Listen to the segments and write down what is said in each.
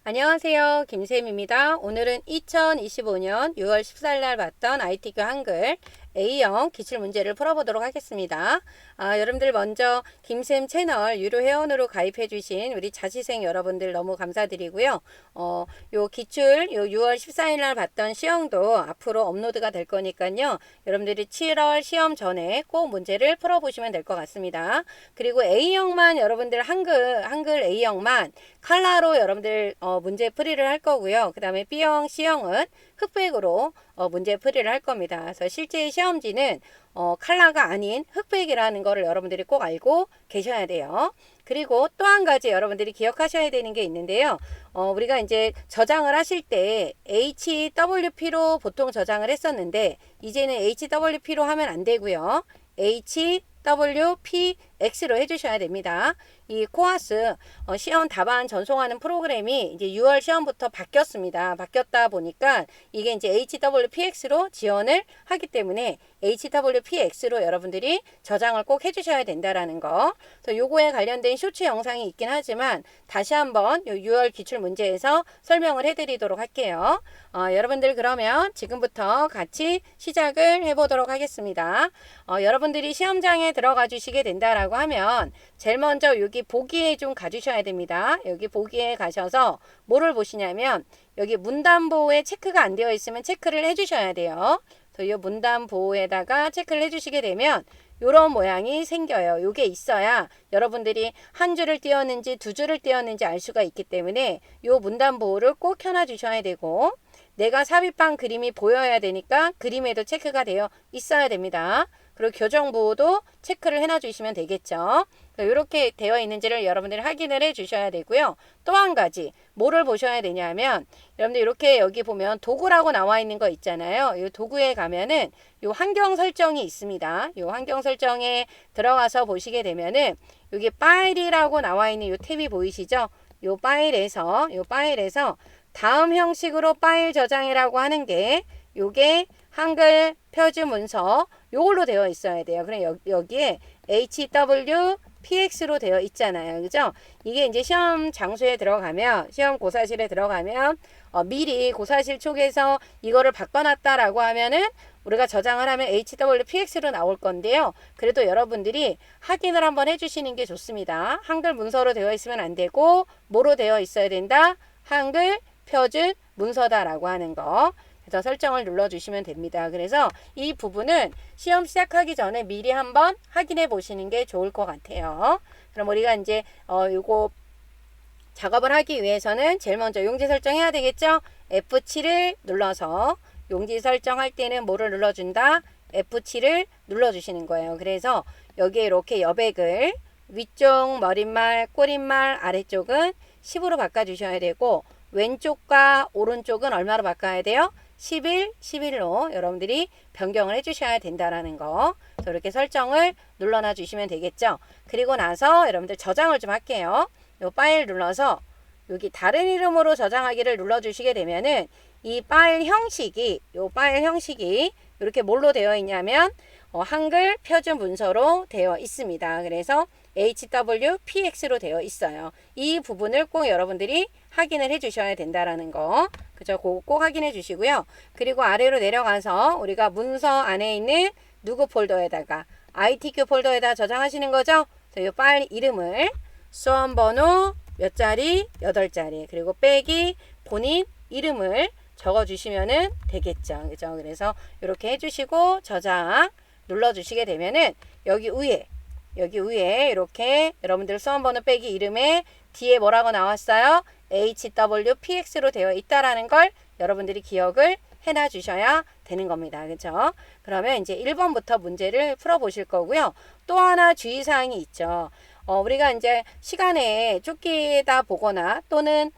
안녕하세요. 김쌤입니다. 오늘은 2025년 6월 14일 날 봤던 ITQ 한글 A형 기출문제를 풀어보도록 하겠습니다. 여러분들 먼저 김쌤 채널 유료 회원으로 가입해주신 우리 자취생 여러분들 너무 감사드리고요. 요 기출 요 6월 14일 날 봤던 시험도 앞으로 업로드가 될 거니까요. 여러분들이 7월 시험 전에 꼭 문제를 풀어보시면 될 것 같습니다. 그리고 A형만 여러분들 한글 A형만 칼라로 여러분들 문제 풀이를 할 거고요. 그 다음에 B형, C형은 흑백으로 문제 풀이를 할 겁니다. 그래서 실제 시험지는 칼라가 아닌 흑백이라는 거를 여러분들이 꼭 알고 계셔야 돼요. 그리고 또 한 가지 여러분들이 기억하셔야 되는 게 있는데요. 우리가 이제 저장을 하실 때 HWP로 보통 저장을 했었는데 이제는 HWP로 하면 안 되고요. HWPX로 해주셔야 됩니다. 이 코아스 시험 답안 전송하는 프로그램이 이제 6월 시험부터 바뀌었습니다. 바뀌었다 보니까 이게 이제 HWPX로 지원을 하기 때문에 HWPX로 여러분들이 저장을 꼭 해주셔야 된다라는 거. 그래서 요거에 관련된 쇼츠 영상이 있긴 하지만 다시 한번 6월 기출 문제에서 설명을 해드리도록 할게요. 여러분들 그러면 지금부터 같이 시작을 해보도록 하겠습니다. 여러분들이 시험장에 들어가 주시게 된다라고 하면 제일 먼저 여기 보기에 좀 가주셔야 됩니다. 여기 보기에 가셔서 뭐를 보시냐면 여기 문단보호에 체크가 안 되어 있으면 체크를 해주셔야 돼요. 그래서 이 문단보호에다가 체크를 해주시게 되면 이런 모양이 생겨요. 요게 있어야 여러분들이 한 줄을 띄웠는지 두 줄을 띄웠는지 알 수가 있기 때문에 이 문단보호를 꼭 켜놔 주셔야 되고 내가 삽입한 그림이 보여야 되니까 그림에도 체크가 되어 있어야 됩니다. 그리고 교정보호도 체크를 해놔 주시면 되겠죠. 이렇게 되어 있는지를 여러분들이 확인을 해 주셔야 되고요. 또 한 가지 뭐를 보셔야 되냐면 여러분들 이렇게 여기 보면 도구라고 나와 있는 거 있잖아요. 이 도구에 가면은 이 환경 설정이 있습니다. 이 환경 설정에 들어가서 보시게 되면은 여기 파일이라고 나와 있는 이 탭이 보이시죠? 이 파일에서 다음 형식으로 파일 저장이라고 하는 게 요게 한글 표준 문서 요걸로 되어 있어야 돼요. 그럼 여기에 HWPX로 되어 있잖아요. 그죠? 이게 이제 시험 장소에 들어가면 시험 고사실에 들어가면 미리 고사실 쪽에서 이거를 바꿔놨다라고 하면은 우리가 저장을 하면 HWPX로 나올 건데요. 그래도 여러분들이 확인을 한번 해주시는 게 좋습니다. 한글 문서로 되어 있으면 안 되고 뭐로 되어 있어야 된다? 한글 표준 문서다라고 하는 거. 그래서 설정을 눌러주시면 됩니다. 그래서 이 부분은 시험 시작하기 전에 미리 한번 확인해 보시는 게 좋을 것 같아요. 그럼 우리가 이제 요거 작업을 하기 위해서는 제일 먼저 용지 설정해야 되겠죠? F7을 눌러서 용지 설정할 때는 뭐를 눌러준다? F7을 눌러주시는 거예요. 그래서 여기에 이렇게 여백을 위쪽 머릿말, 꼬릿말, 아래쪽은 10으로 바꿔주셔야 되고 왼쪽과 오른쪽은 얼마로 바꿔야 돼요? 11, 11로 여러분들이 변경을 해주셔야 된다라는 거. 그래서 이렇게 설정을 눌러놔 주시면 되겠죠. 그리고 나서 여러분들 저장을 좀 할게요. 요 파일 눌러서 여기 다른 이름으로 저장하기를 눌러주시게 되면은 이 파일 형식이 이렇게 뭘로 되어 있냐면 한글 표준 문서로 되어 있습니다. 그래서 HWPX로 되어 있어요. 이 부분을 꼭 여러분들이 확인을 해 주셔야 된다라는 거. 그죠? 그거 꼭 확인해 주시고요. 그리고 아래로 내려가서 우리가 문서 안에 있는 누구 폴더에다가 ITQ 폴더에다 저장하시는 거죠? 그래서 이 파일 이름을 수험번호 몇 자리? 8자리. 그리고 빼기 본인 이름을 적어 주시면 되겠죠. 그죠? 그래서 이렇게 해주시고 저장 눌러주시게 되면은 여기 위에 이렇게 여러분들 수험번호 빼기 이름에 뒤에 뭐라고 나왔어요? HWPX로 되어 있다라는 걸 여러분들이 기억을 해놔 주셔야 되는 겁니다. 그렇죠? 그러면 이제 1번부터 문제를 풀어 보실 거고요. 또 하나 주의사항이 있죠. 우리가 이제 시간에 쫓기다 보거나 또는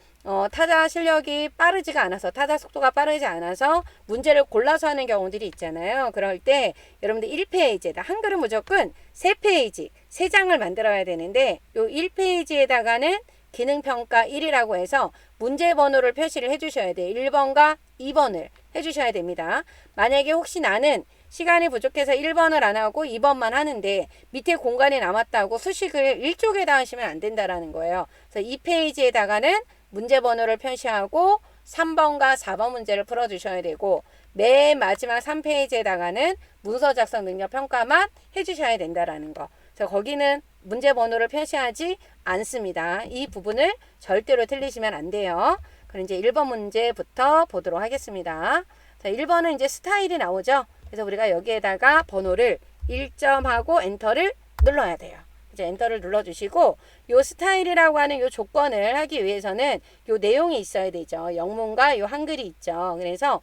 타자 실력이 빠르지가 않아서 타자 속도가 빠르지 않아서 문제를 골라서 하는 경우들이 있잖아요. 그럴 때 여러분들 1페이지에다 한글은 무조건 3페이지 3장을 만들어야 되는데 요 1페이지에다가는 기능평가 1이라고 해서 문제 번호를 표시를 해주셔야 돼요. 1번과 2번을 해주셔야 됩니다. 만약에 혹시 나는 시간이 부족해서 1번을 안 하고 2번만 하는데 밑에 공간이 남았다고 수식을 1쪽에다 하시면 안 된다라는 거예요. 그래서 2페이지에다가는 문제 번호를 표시하고 3번과 4번 문제를 풀어주셔야 되고 맨 마지막 3페이지에다가는 문서 작성 능력 평가만 해주셔야 된다라는 거. 그래서 거기는 문제 번호를 표시하지 않습니다. 이 부분을 절대로 틀리시면 안 돼요. 그럼 이제 1번 문제부터 보도록 하겠습니다. 자, 1번은 이제 스타일이 나오죠. 그래서 우리가 여기에다가 번호를 1점하고 엔터를 눌러야 돼요. 이제 엔터를 눌러주시고 요 스타일이라고 하는 요 조건을 하기 위해서는 요 내용이 있어야 되죠. 영문과 요 한글이 있죠. 그래서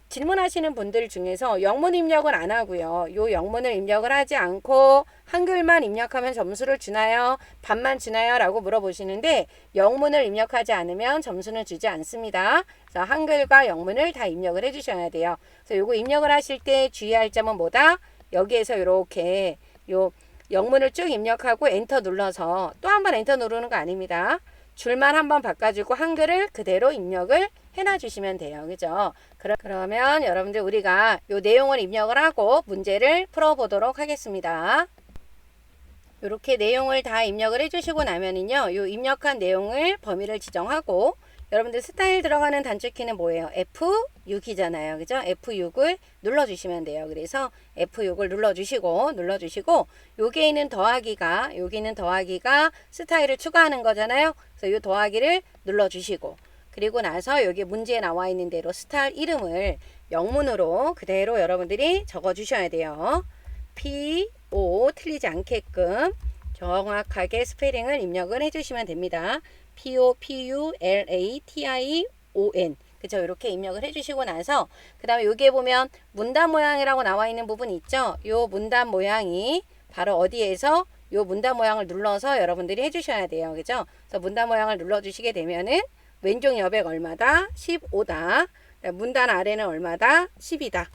질문하시는 분들 중에서 영문 입력은 안 하고요. 요 영문을 입력을 하지 않고 한글만 입력하면 점수를 주나요? 반만 주나요? 라고 물어보시는데 영문을 입력하지 않으면 점수는 주지 않습니다. 그래서 한글과 영문을 다 입력을 해주셔야 돼요. 그래서 요거 입력을 하실 때 주의할 점은 뭐다? 여기에서 이렇게 요 영문을 쭉 입력하고 엔터 눌러서 또 한 번 엔터 누르는 거 아닙니다. 줄만 한번 바꿔주고 한글을 그대로 입력을 해놔 주시면 돼요. 그죠? 그러면 여러분들 우리가 요 내용을 입력을 하고 문제를 풀어보도록 하겠습니다. 이렇게 내용을 다 입력을 해주시고 나면은요, 요 입력한 내용을 범위를 지정하고 여러분들 스타일 들어가는 단축키는 뭐예요? F6이잖아요. 그죠? F6을 눌러주시면 돼요. 그래서 F6을 눌러주시고, 여기에 있는 더하기가 스타일을 추가하는 거잖아요. 그래서 요 더하기를 눌러주시고, 그리고 나서 여기 문제에 나와 있는 대로 스타일 이름을 영문으로 그대로 여러분들이 적어주셔야 돼요. P-O 틀리지 않게끔 정확하게 스페링을 입력을 해주시면 됩니다. P-O-P-U-L-A-T-I-O-N 그죠? 이렇게 입력을 해주시고 나서 그 다음에 여기에 보면 문단 모양이라고 나와 있는 부분이 있죠? 요 문단 모양이 바로 어디에서 요 문단 모양을 눌러서 여러분들이 해주셔야 돼요. 그죠? 그래서 문단 모양을 눌러주시게 되면은 왼쪽 여백 얼마다? 15다. 문단 아래는 얼마다? 10이다.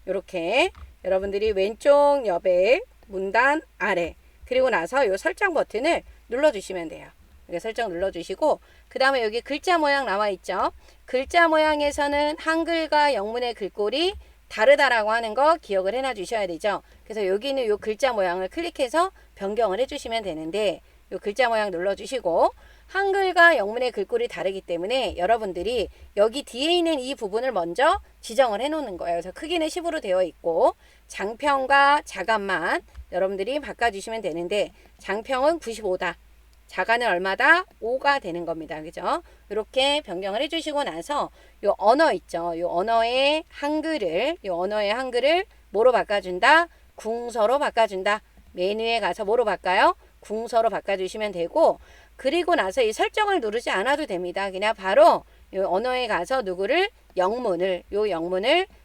이렇게 여러분들이 왼쪽 여백 문단 아래 그리고 나서 요 설정 버튼을 눌러주시면 돼요. 이렇게 설정 눌러주시고 그 다음에 여기 글자 모양 나와 있죠. 글자 모양에서는 한글과 영문의 글꼴이 다르다라고 하는 거 기억을 해놔 주셔야 되죠. 그래서 여기 있는 요 글자 모양을 클릭해서 변경을 해주시면 되는데 요 글자 모양 눌러주시고 한글과 영문의 글꼴이 다르기 때문에 여러분들이 여기 뒤에 있는 이 부분을 먼저 지정을 해 놓는 거예요. 그래서 크기는 10으로 되어 있고 장평과 자간만 여러분들이 바꿔주시면 되는데 장평은 95다. 자간은 얼마다? 5가 되는 겁니다. 그죠? 이렇게 변경을 해주시고 나서 요 언어 있죠. 요 언어의 한글을 뭐로 바꿔준다? 궁서로 바꿔준다. 메뉴에 가서 뭐로 바꿔요? 궁서로 바꿔주시면 되고 그리고 나서 이 설정을 누르지 않아도 됩니다. 그냥 바로 요 언어에 가서 영문을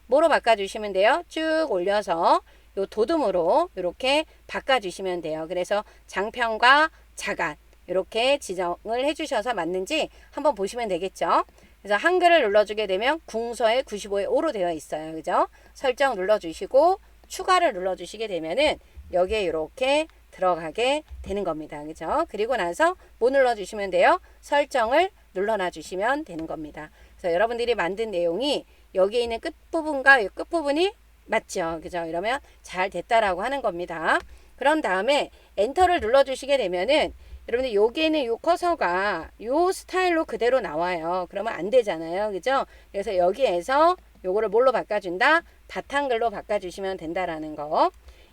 뭐로 바꿔주시면 돼요? 쭉 올려서 요 도둠으로 이렇게 바꿔주시면 돼요. 그래서 장평과 자간 이렇게 지정을 해주셔서 맞는지 한번 보시면 되겠죠. 그래서 한글을 눌러주게 되면 궁서에 95에 5로 되어 있어요. 그죠? 설정 눌러주시고 추가를 눌러주시게 되면은 여기에 이렇게 들어가게 되는 겁니다. 그죠? 그리고 나서 뭐 눌러주시면 돼요? 설정을 눌러놔 주시면 되는 겁니다. 그래서 여러분들이 만든 내용이 여기에 있는 끝부분과 이 끝부분이 맞죠? 그죠? 이러면 잘 됐다라고 하는 겁니다. 그런 다음에 엔터를 눌러주시게 되면은 여러분들 여기에는 요 커서가 요 스타일로 그대로 나와요. 그러면 안 되잖아요. 그죠? 그래서 여기에서 요거를 뭘로 바꿔준다? 바탕글로 바꿔주시면 된다라는 거.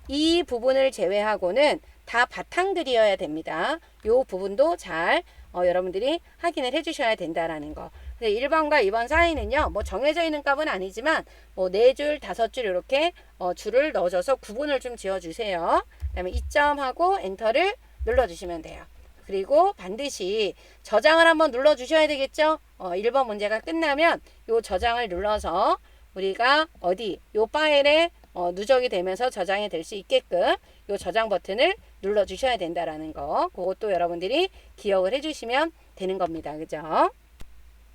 이 부분을 제외하고는 다 바탕글이어야 됩니다. 요 부분도 잘 여러분들이 확인을 해주셔야 된다라는 거. 1번과 2번 사이는요, 뭐 정해져 있는 값은 아니지만, 뭐 4줄, 5줄 이렇게 줄을 넣어줘서 구분을 좀 지어주세요. 그 다음에 2점하고 엔터를 눌러주시면 돼요. 그리고 반드시 저장을 한번 눌러주셔야 되겠죠? 1번 문제가 끝나면 요 저장을 눌러서 우리가 요 파일에 누적이 되면서 저장이 될 수 있게끔 요 저장 버튼을 눌러 주셔야 된다라는 거. 그것도 여러분들이 기억을 해 주시면 되는 겁니다. 그죠?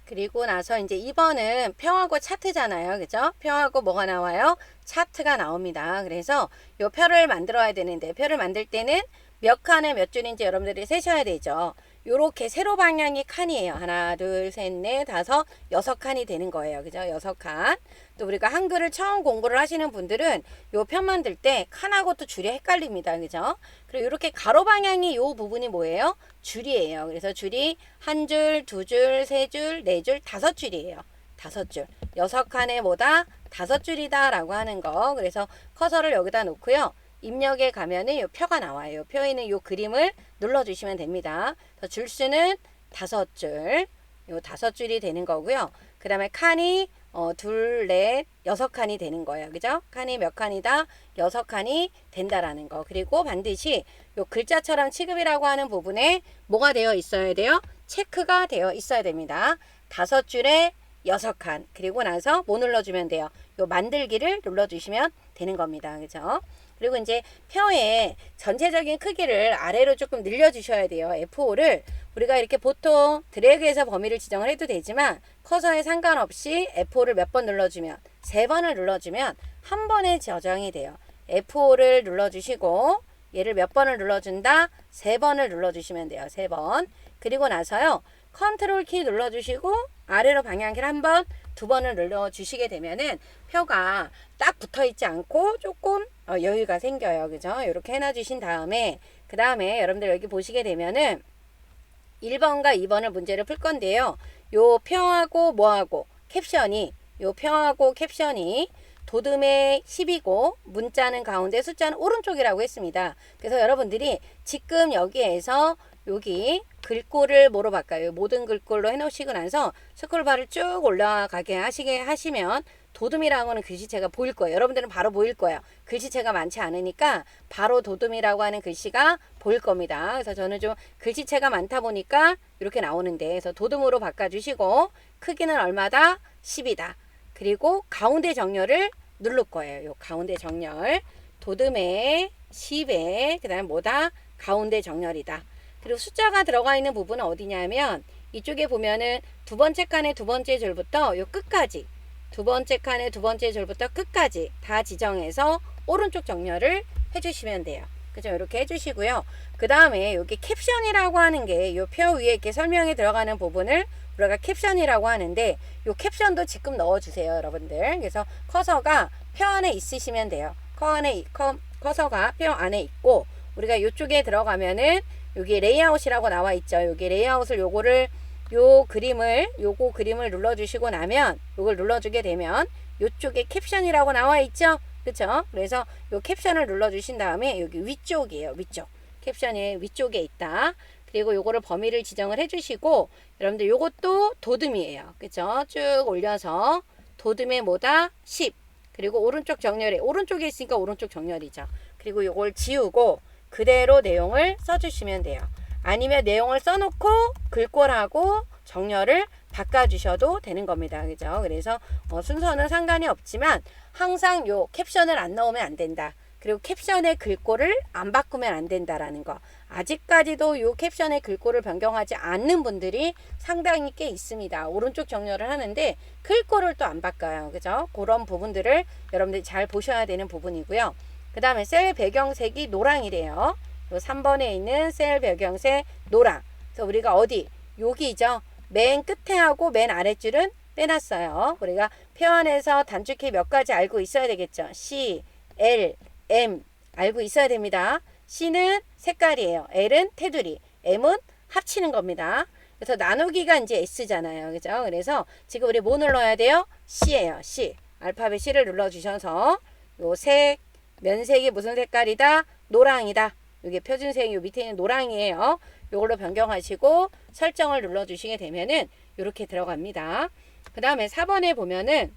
그리고 나서 이제 2번은 표하고 차트잖아요. 그죠? 표하고 뭐가 나와요? 차트가 나옵니다. 그래서 요 표를 만들어야 되는데 표를 만들 때는 몇 칸에 몇 줄인지 여러분들이 세셔야 되죠. 요렇게 세로 방향이 칸이에요. 하나, 둘, 셋, 넷, 다섯, 6칸이 되는 거예요. 그죠? 6칸. 또 우리가 한글을 처음 공부를 하시는 분들은 요 편 만들 때 칸하고 또 줄이 헷갈립니다. 그죠? 그리고 이렇게 가로 방향이 요 부분이 뭐예요? 줄이에요. 그래서 줄이 한 줄, 두 줄, 세 줄, 네 줄, 5줄이에요. 5줄. 6칸에 뭐다? 5줄이다 라고 하는 거. 그래서 커서를 여기다 놓고요. 입력에 가면은 요 표가 나와요. 표에 있는 요 그림을 눌러주시면 됩니다. 줄수는 5줄, 요 5줄이 되는 거고요. 그 다음에 칸이 둘, 넷, 6칸이 되는 거예요. 그죠? 칸이 몇 칸이다? 6칸이 된다라는 거. 그리고 반드시 요 글자처럼 취급이라고 하는 부분에 뭐가 되어 있어야 돼요? 체크가 되어 있어야 됩니다. 5줄에 6칸. 그리고 나서 뭐 눌러주면 돼요? 요 만들기를 눌러주시면 되는 겁니다. 그죠? 그리고 이제 표의 전체적인 크기를 아래로 조금 늘려주셔야 돼요. F5를 우리가 이렇게 보통 드래그해서 범위를 지정을 해도 되지만 커서에 상관없이 F5를 몇 번 눌러주면 3번을 눌러주면 한 번에 저장이 돼요. F5를 눌러주시고 얘를 몇 번을 눌러준다? 3번을 눌러주시면 돼요. 3번. 그리고 나서요. 컨트롤 키 눌러주시고 아래로 방향키를 한 번, 2번을 눌러주시게 되면은 표가 딱 붙어 있지 않고 조금 여유가 생겨요. 그죠? 이렇게 해놔주신 다음에 그 다음에 여러분들 여기 보시게 되면은 1번과 2번을 문제를 풀 건데요. 요 표하고 뭐하고 캡션이 요 표하고 캡션이 도듬의 10이고 문자는 가운데 숫자는 오른쪽이라고 했습니다. 그래서 여러분들이 지금 여기에서 여기 글꼴을 뭐로 바꿔요? 모든 글꼴로 해놓으시고 나서 스크롤바를 쭉 올라가게 하시면 도둠이라고 하는 글씨체가 보일 거예요. 여러분들은 바로 보일 거예요. 글씨체가 많지 않으니까 바로 도둠이라고 하는 글씨가 보일 겁니다. 그래서 저는 좀 글씨체가 많다 보니까 이렇게 나오는데 그래서 도둠으로 바꿔주시고 크기는 얼마다? 10이다. 그리고 가운데 정렬을 누를 거예요. 요 가운데 정렬 도둠의 10에 그 다음에 뭐다? 가운데 정렬이다. 그리고 숫자가 들어가 있는 부분은 어디냐면 이쪽에 보면은 두 번째 칸의 두 번째 줄부터 요 끝까지 두 번째 칸의 두 번째 줄부터 끝까지 다 지정해서 오른쪽 정렬을 해주시면 돼요. 그죠? 이렇게 해주시고요. 그 다음에 여기 캡션이라고 하는 게 요 표 위에 이렇게 설명이 들어가는 부분을 우리가 caption이라고 하는데 요 캡션도 지금 넣어주세요. 여러분들. 그래서 커서가 표 안에 있으시면 돼요. 커서가 표 안에 있고 우리가 이쪽에 들어가면은 여기 레이아웃이라고 나와 있죠. 여기 레이아웃을 요거 그림을 눌러주시고 나면 요걸 눌러주게 되면 요쪽에 캡션이라고 나와 있죠. 그쵸? 그래서 요 캡션을 눌러주신 다음에 여기 위쪽이에요. 위쪽. 캡션이 위쪽에 있다. 그리고 요거를 범위를 지정을 해주시고 여러분들 요것도 도둠이에요. 그쵸? 쭉 올려서 도둠의 뭐다? 10. 그리고 오른쪽 정렬이 오른쪽에 있으니까 오른쪽 정렬이죠. 그리고 요걸 지우고 그대로 내용을 써주시면 돼요. 아니면 내용을 써놓고 글꼴하고 정렬을 바꿔주셔도 되는 겁니다. 그죠? 그래서 순서는 상관이 없지만 항상 요 캡션을 안 넣으면 안 된다. 그리고 캡션의 글꼴을 안 바꾸면 안 된다라는 거. 아직까지도 요 캡션의 글꼴을 변경하지 않는 분들이 상당히 꽤 있습니다. 오른쪽 정렬을 하는데 글꼴을 또 안 바꿔요. 그죠? 그런 부분들을 여러분들이 잘 보셔야 되는 부분이고요. 그 다음에 셀 배경색이 노랑이래요. 요 3번에 있는 셀 배경색 노랑. 그래서 우리가 어디? 여기죠. 맨 끝에 하고 맨 아랫줄은 빼놨어요. 우리가 표현에서 단축키 몇 가지 알고 있어야 되겠죠. C, L, M 알고 있어야 됩니다. C는 색깔이에요. L은 테두리, M은 합치는 겁니다. 그래서 나누기가 이제 S잖아요. 그죠? 그래서 지금 우리 뭐 눌러야 돼요? C예요. C. 알파벳 C를 눌러주셔서 요 색, 면색이 무슨 색깔이다? 노랑이다. 이게 표준색 요 밑에 있는 노랑이에요. 요걸로 변경하시고 설정을 눌러주시게 되면은 이렇게 들어갑니다. 그 다음에 4번에 보면은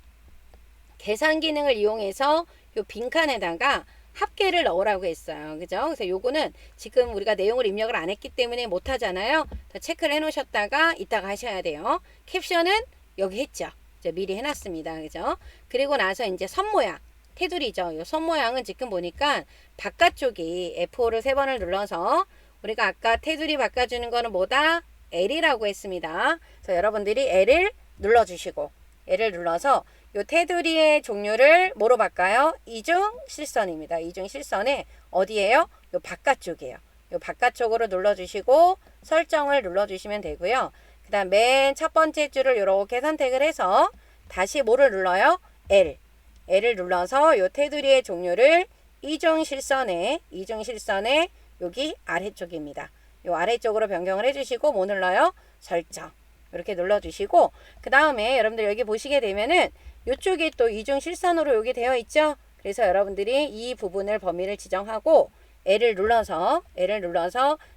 계산 기능을 이용해서 요 빈칸에다가 합계를 넣으라고 했어요. 그죠? 그래서 요거는 지금 우리가 내용을 입력을 안 했기 때문에 못 하잖아요. 체크를 해 놓으셨다가 이따가 하셔야 돼요. 캡션은 여기 했죠. 이제 미리 해놨습니다. 그죠? 그리고 나서 이제 선 모양. 테두리죠. 요 선 모양은 지금 보니까 바깥쪽이 F5를 3번을 눌러서 우리가 아까 테두리 바꿔주는 거는 뭐다? L이라고 했습니다. 그래서 여러분들이 L을 눌러주시고 L을 눌러서 요 테두리의 종류를 뭐로 바꿔요? 이중 실선입니다. 이중 실선에 어디예요? 요 바깥쪽이에요. 요 바깥쪽으로 눌러주시고 설정을 눌러주시면 되고요. 그 다음 맨 첫 번째 줄을 이렇게 선택을 해서 다시 뭐를 눌러요? L을 눌러서 요 테두리의 종류를 이중실선에 여기 아래쪽입니다. 요 아래쪽으로 변경을 해주시고 뭐 눌러요? 설정. 이렇게 눌러주시고 그 다음에 여러분들 여기 보시게 되면은 이쪽이 또 이중실선으로 여기 되어 있죠. 그래서 여러분들이 이 부분을 범위를 지정하고 L을 눌러서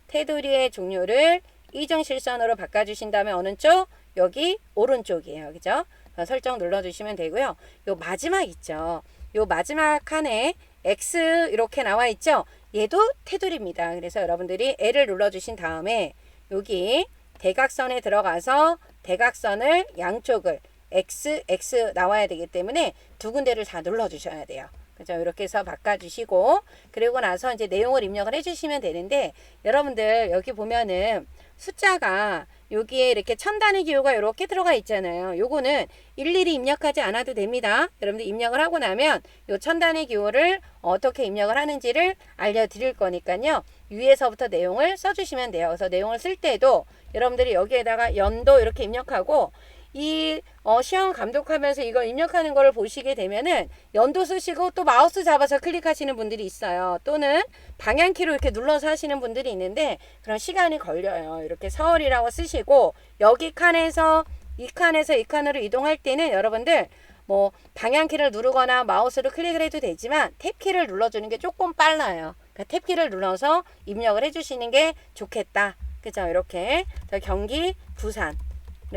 테두리의 종류를 이중실선으로 바꿔주신 다음에 어느 쪽? 여기 오른쪽이에요. 그죠? 설정 눌러주시면 되고요. 요 마지막 있죠. 요 마지막 칸에 X 이렇게 나와 있죠. 얘도 테두리입니다. 그래서 여러분들이 L을 눌러주신 다음에 여기 대각선에 들어가서 대각선을 양쪽을 X 나와야 되기 때문에 두 군데를 다 눌러주셔야 돼요. 그죠? 이렇게 해서 바꿔주시고 그리고 나서 이제 내용을 입력을 해주시면 되는데 여러분들 여기 보면은 숫자가 여기에 이렇게 천 단위 기호가 이렇게 들어가 있잖아요. 요거는 일일이 입력하지 않아도 됩니다. 여러분들 입력을 하고 나면 요 천 단위 기호를 어떻게 입력을 하는지를 알려드릴 거니까요. 위에서부터 내용을 써주시면 돼요. 그래서 내용을 쓸 때도 여러분들이 여기에다가 연도 이렇게 입력하고 이 시험 감독하면서 이걸 입력하는 거를 보시게 되면은 연도 쓰시고 또 마우스 잡아서 클릭하시는 분들이 있어요. 또는 방향키로 이렇게 눌러서 하시는 분들이 있는데 그런 시간이 걸려요. 이렇게 서울이라고 쓰시고 여기 칸에서 이 칸으로 이동할 때는 여러분들 뭐 방향키를 누르거나 마우스로 클릭을 해도 되지만 탭키를 눌러주는 게 조금 빨라요. 그러니까 탭키를 눌러서 입력을 해주시는 게 좋겠다. 그죠? 이렇게 경기, 부산,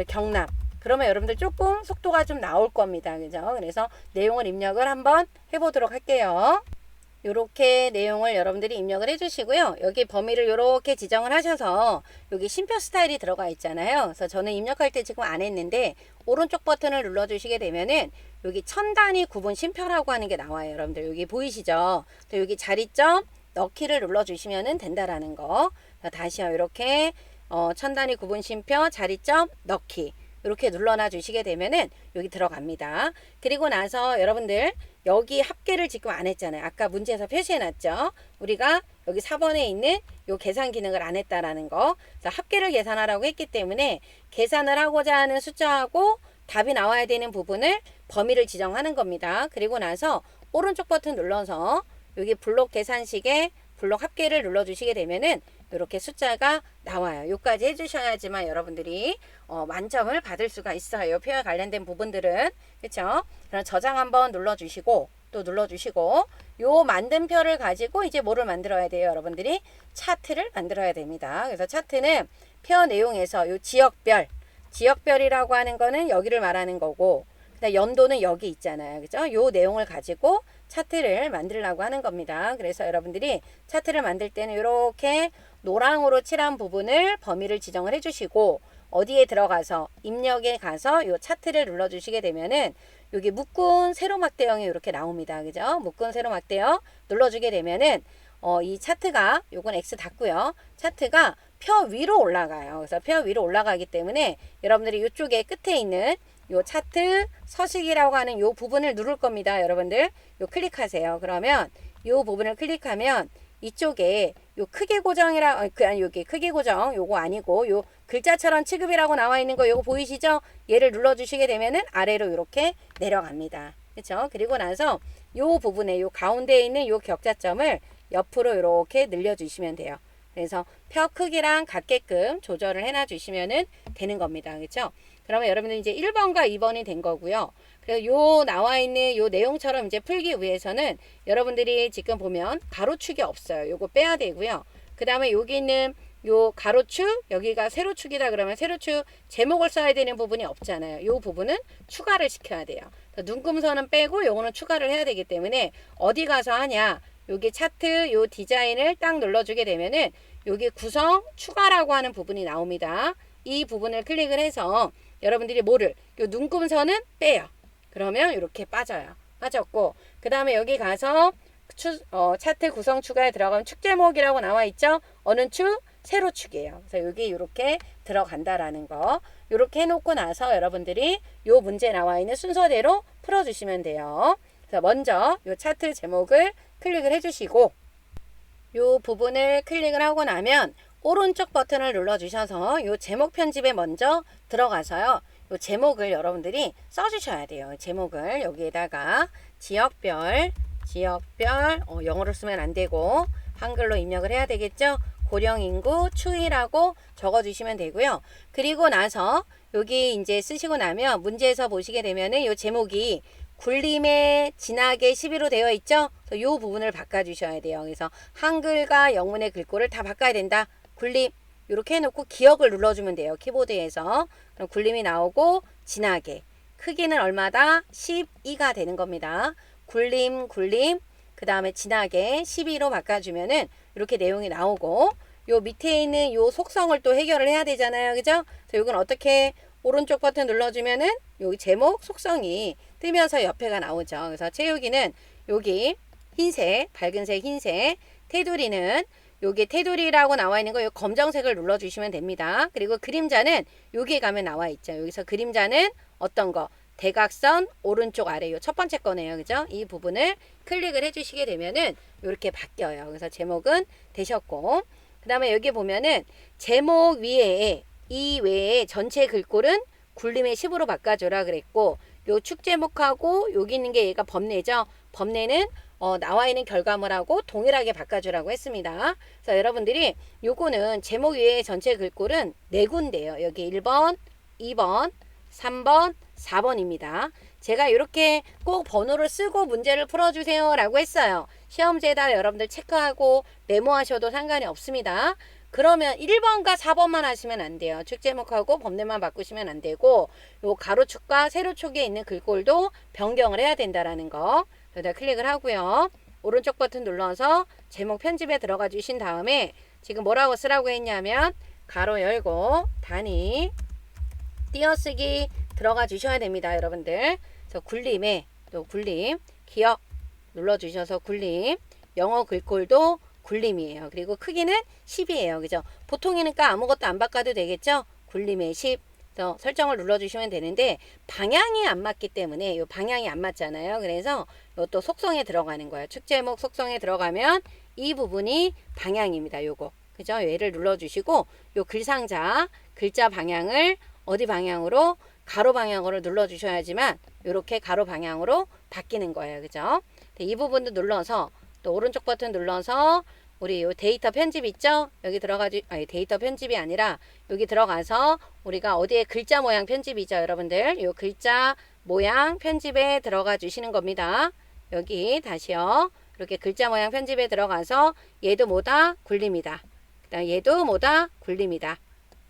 경남 그러면 여러분들 조금 속도가 좀 나올 겁니다. 그죠? 그래서 내용을 입력을 한번 해보도록 할게요. 요렇게 내용을 여러분들이 입력을 해주시고요. 여기 범위를 요렇게 지정을 하셔서 여기 쉼표 스타일이 들어가 있잖아요. 그래서 저는 입력할 때 지금 안 했는데 오른쪽 버튼을 눌러주시게 되면은 여기 천 단위 구분 쉼표라고 하는 게 나와요. 여러분들 여기 보이시죠? 또 여기 자리점 넣기를 눌러주시면 된다라는 거. 다시요. 이렇게 천 단위 구분 쉼표 자리점 넣기 이렇게 눌러놔 주시게 되면은 여기 들어갑니다. 그리고 나서 여러분들 여기 합계를 지금 안 했잖아요. 아까 문제에서 표시해 놨죠. 우리가 여기 4번에 있는 요 계산 기능을 안 했다라는 거. 그래서 합계를 계산하라고 했기 때문에 계산을 하고자 하는 숫자하고 답이 나와야 되는 부분을 범위를 지정하는 겁니다. 그리고 나서 오른쪽 버튼 눌러서 여기 블록 계산식에 블록 합계를 눌러주시게 되면은 이렇게 숫자가 나와요. 요까지 해주셔야지만 여러분들이 만점을 받을 수가 있어요. 표와 관련된 부분들은. 그렇죠? 그럼 저장 한번 눌러주시고 또 눌러주시고 요 만든 표를 가지고 이제 뭐를 만들어야 돼요? 여러분들이 차트를 만들어야 됩니다. 그래서 차트는 표 내용에서 요 지역별이라고 하는 거는 여기를 말하는 거고 연도는 여기 있잖아요. 그죠? 요 내용을 가지고 차트를 만들려고 하는 겁니다. 그래서 여러분들이 차트를 만들 때는 이렇게 노랑으로 칠한 부분을 범위를 지정을 해주시고 어디에 들어가서 입력에 가서 요 차트를 눌러주시게 되면은 여기 묶은 세로막대형이 이렇게 나옵니다. 그죠? 묶은 세로막대형 눌러주게 되면은 이 차트가 요건 X 닫고요. 차트가 표 위로 올라가요. 그래서 표 위로 올라가기 때문에 여러분들이 이쪽에 끝에 있는 요 차트 서식이라고 하는 요 부분을 누를 겁니다. 여러분들 요 클릭하세요. 그러면 요 부분을 클릭하면 이쪽에 요 크기 고정이라 아니 여기 크기 고정 요거 아니고 요 글자처럼 취급이라고 나와 있는 거 요거 보이시죠? 얘를 눌러 주시게 되면은 아래로 이렇게 내려갑니다. 그렇죠? 그리고 나서 요 부분에 요 가운데에 있는 요 격자점을 옆으로 이렇게 늘려 주시면 돼요. 그래서 표 크기랑 같게끔 조절을 해놔 주시면은 되는 겁니다. 그렇죠? 그러면 여러분들 이제 1번과 2번이 된 거고요. 그래서 요 나와 있는 요 내용처럼 이제 풀기 위해서는 여러분들이 지금 보면 가로축이 없어요. 요거 빼야 되고요. 그 다음에 여기 있는 요 가로축 여기가 세로축이다 그러면 세로축 제목을 써야 되는 부분이 없잖아요. 요 부분은 추가를 시켜야 돼요. 눈금선은 빼고 요거는 추가를 해야 되기 때문에 어디 가서 하냐 여기 차트 요 디자인을 딱 눌러주게 되면은 여기 구성 추가라고 하는 부분이 나옵니다. 이 부분을 클릭을 해서 여러분들이 뭐를 요 눈금선은 빼요. 그러면 이렇게 빠져요. 빠졌고 그 다음에 여기 가서 차트 구성 추가에 들어가면 축 제목이라고 나와 있죠. 어느 축? 세로축이에요. 그래서 여기 이렇게 들어간다라는 거 이렇게 해놓고 나서 여러분들이 요 문제 나와 있는 순서대로 풀어주시면 돼요. 그래서 먼저 요 차트 제목을 클릭을 해주시고 요 부분을 클릭을 하고 나면 오른쪽 버튼을 눌러주셔서 요 제목 편집에 먼저 들어가서요. 요 제목을 여러분들이 써주셔야 돼요. 제목을 여기에다가 지역별 영어로 쓰면 안 되고 한글로 입력을 해야 되겠죠. 고령인구 추이라고 적어주시면 되고요. 그리고 나서 여기 이제 쓰시고 나면 문제에서 보시게 되면은 요 제목이 굴림에 진하게 12로 되어 있죠. 그래서 요 부분을 바꿔주셔야 돼요. 그래서 한글과 영문의 글꼴을 다 바꿔야 된다. 굴림 이렇게 해놓고 기억을 눌러주면 돼요. 키보드에서. 그럼 굴림이 나오고 진하게 크기는 얼마다? 12가 되는 겁니다. 굴림 그 다음에 진하게 12로 바꿔주면은 이렇게 내용이 나오고 요 밑에 있는 요 속성을 또 해결을 해야 되잖아요. 그죠? 그래서 이건 어떻게 오른쪽 버튼 눌러주면은 여기 제목 속성이 뜨면서 옆에가 나오죠. 그래서 채우기는 여기 흰색, 밝은색 흰색, 테두리는 여기 테두리라고 나와 있는 거 요 검정색을 눌러주시면 됩니다. 그리고 그림자는 여기에 가면 나와 있죠. 여기서 그림자는 어떤 거? 대각선 오른쪽 아래 요 첫 번째 거네요. 그죠? 이 부분을 클릭을 해주시게 되면은 이렇게 바뀌어요. 그래서 제목은 되셨고 그 다음에 여기 보면은 제목 위에 이 외에 전체 글꼴은 굴림의 10으로 바꿔줘라 그랬고 요 축 제목하고 여기 있는 게 얘가 범례죠. 범례는 나와 있는 결과물하고 동일하게 바꿔주라고 했습니다. 그래서 여러분들이 요거는 제목 위에 전체 글꼴은 4군데예요. 여기 1번, 2번, 3번, 4번입니다. 제가 이렇게 꼭 번호를 쓰고 문제를 풀어주세요 라고 했어요. 시험지에다 여러분들 체크하고 메모하셔도 상관이 없습니다. 그러면 1번과 4번만 하시면 안 돼요. 축 제목하고 범례만 바꾸시면 안 되고 요 가로축과 세로축에 있는 글꼴도 변경을 해야 된다라는 거. 여기다 클릭을 하고요. 오른쪽 버튼 눌러서 제목 편집에 들어가 주신 다음에 지금 뭐라고 쓰라고 했냐면 가로 열고 단위 띄어쓰기 들어가 주셔야 됩니다. 여러분들. 그래서 굴림에 또 굴림 기억 눌러주셔서 굴림 영어 글꼴도 굴림이에요. 그리고 크기는 10이에요. 그죠? 보통이니까 아무것도 안 바꿔도 되겠죠? 굴림에 10. 그래서 설정을 눌러주시면 되는데 방향이 안 맞기 때문에 이 방향이 안 맞잖아요. 그래서 또 속성에 들어가는 거예요. 축제목 속성에 들어가면 이 부분이 방향입니다. 요거. 그죠? 얘를 눌러주시고 요 글상자 글자 방향을 어디 방향으로 가로 방향으로 눌러주셔야지만 이렇게 가로 방향으로 바뀌는 거예요. 그죠? 이 부분도 눌러서 또 오른쪽 버튼 눌러서 우리 요 데이터 편집 있죠? 여기 데이터 편집이 아니라 여기 들어가서 우리가 어디에 글자 모양 편집이죠, 여러분들. 요 글자 모양 편집에 들어가 주시는 겁니다. 여기 다시요. 이렇게 글자 모양 편집에 들어가서 얘도 뭐다? 굴림이다. 그다음 얘도 뭐다? 굴림이다.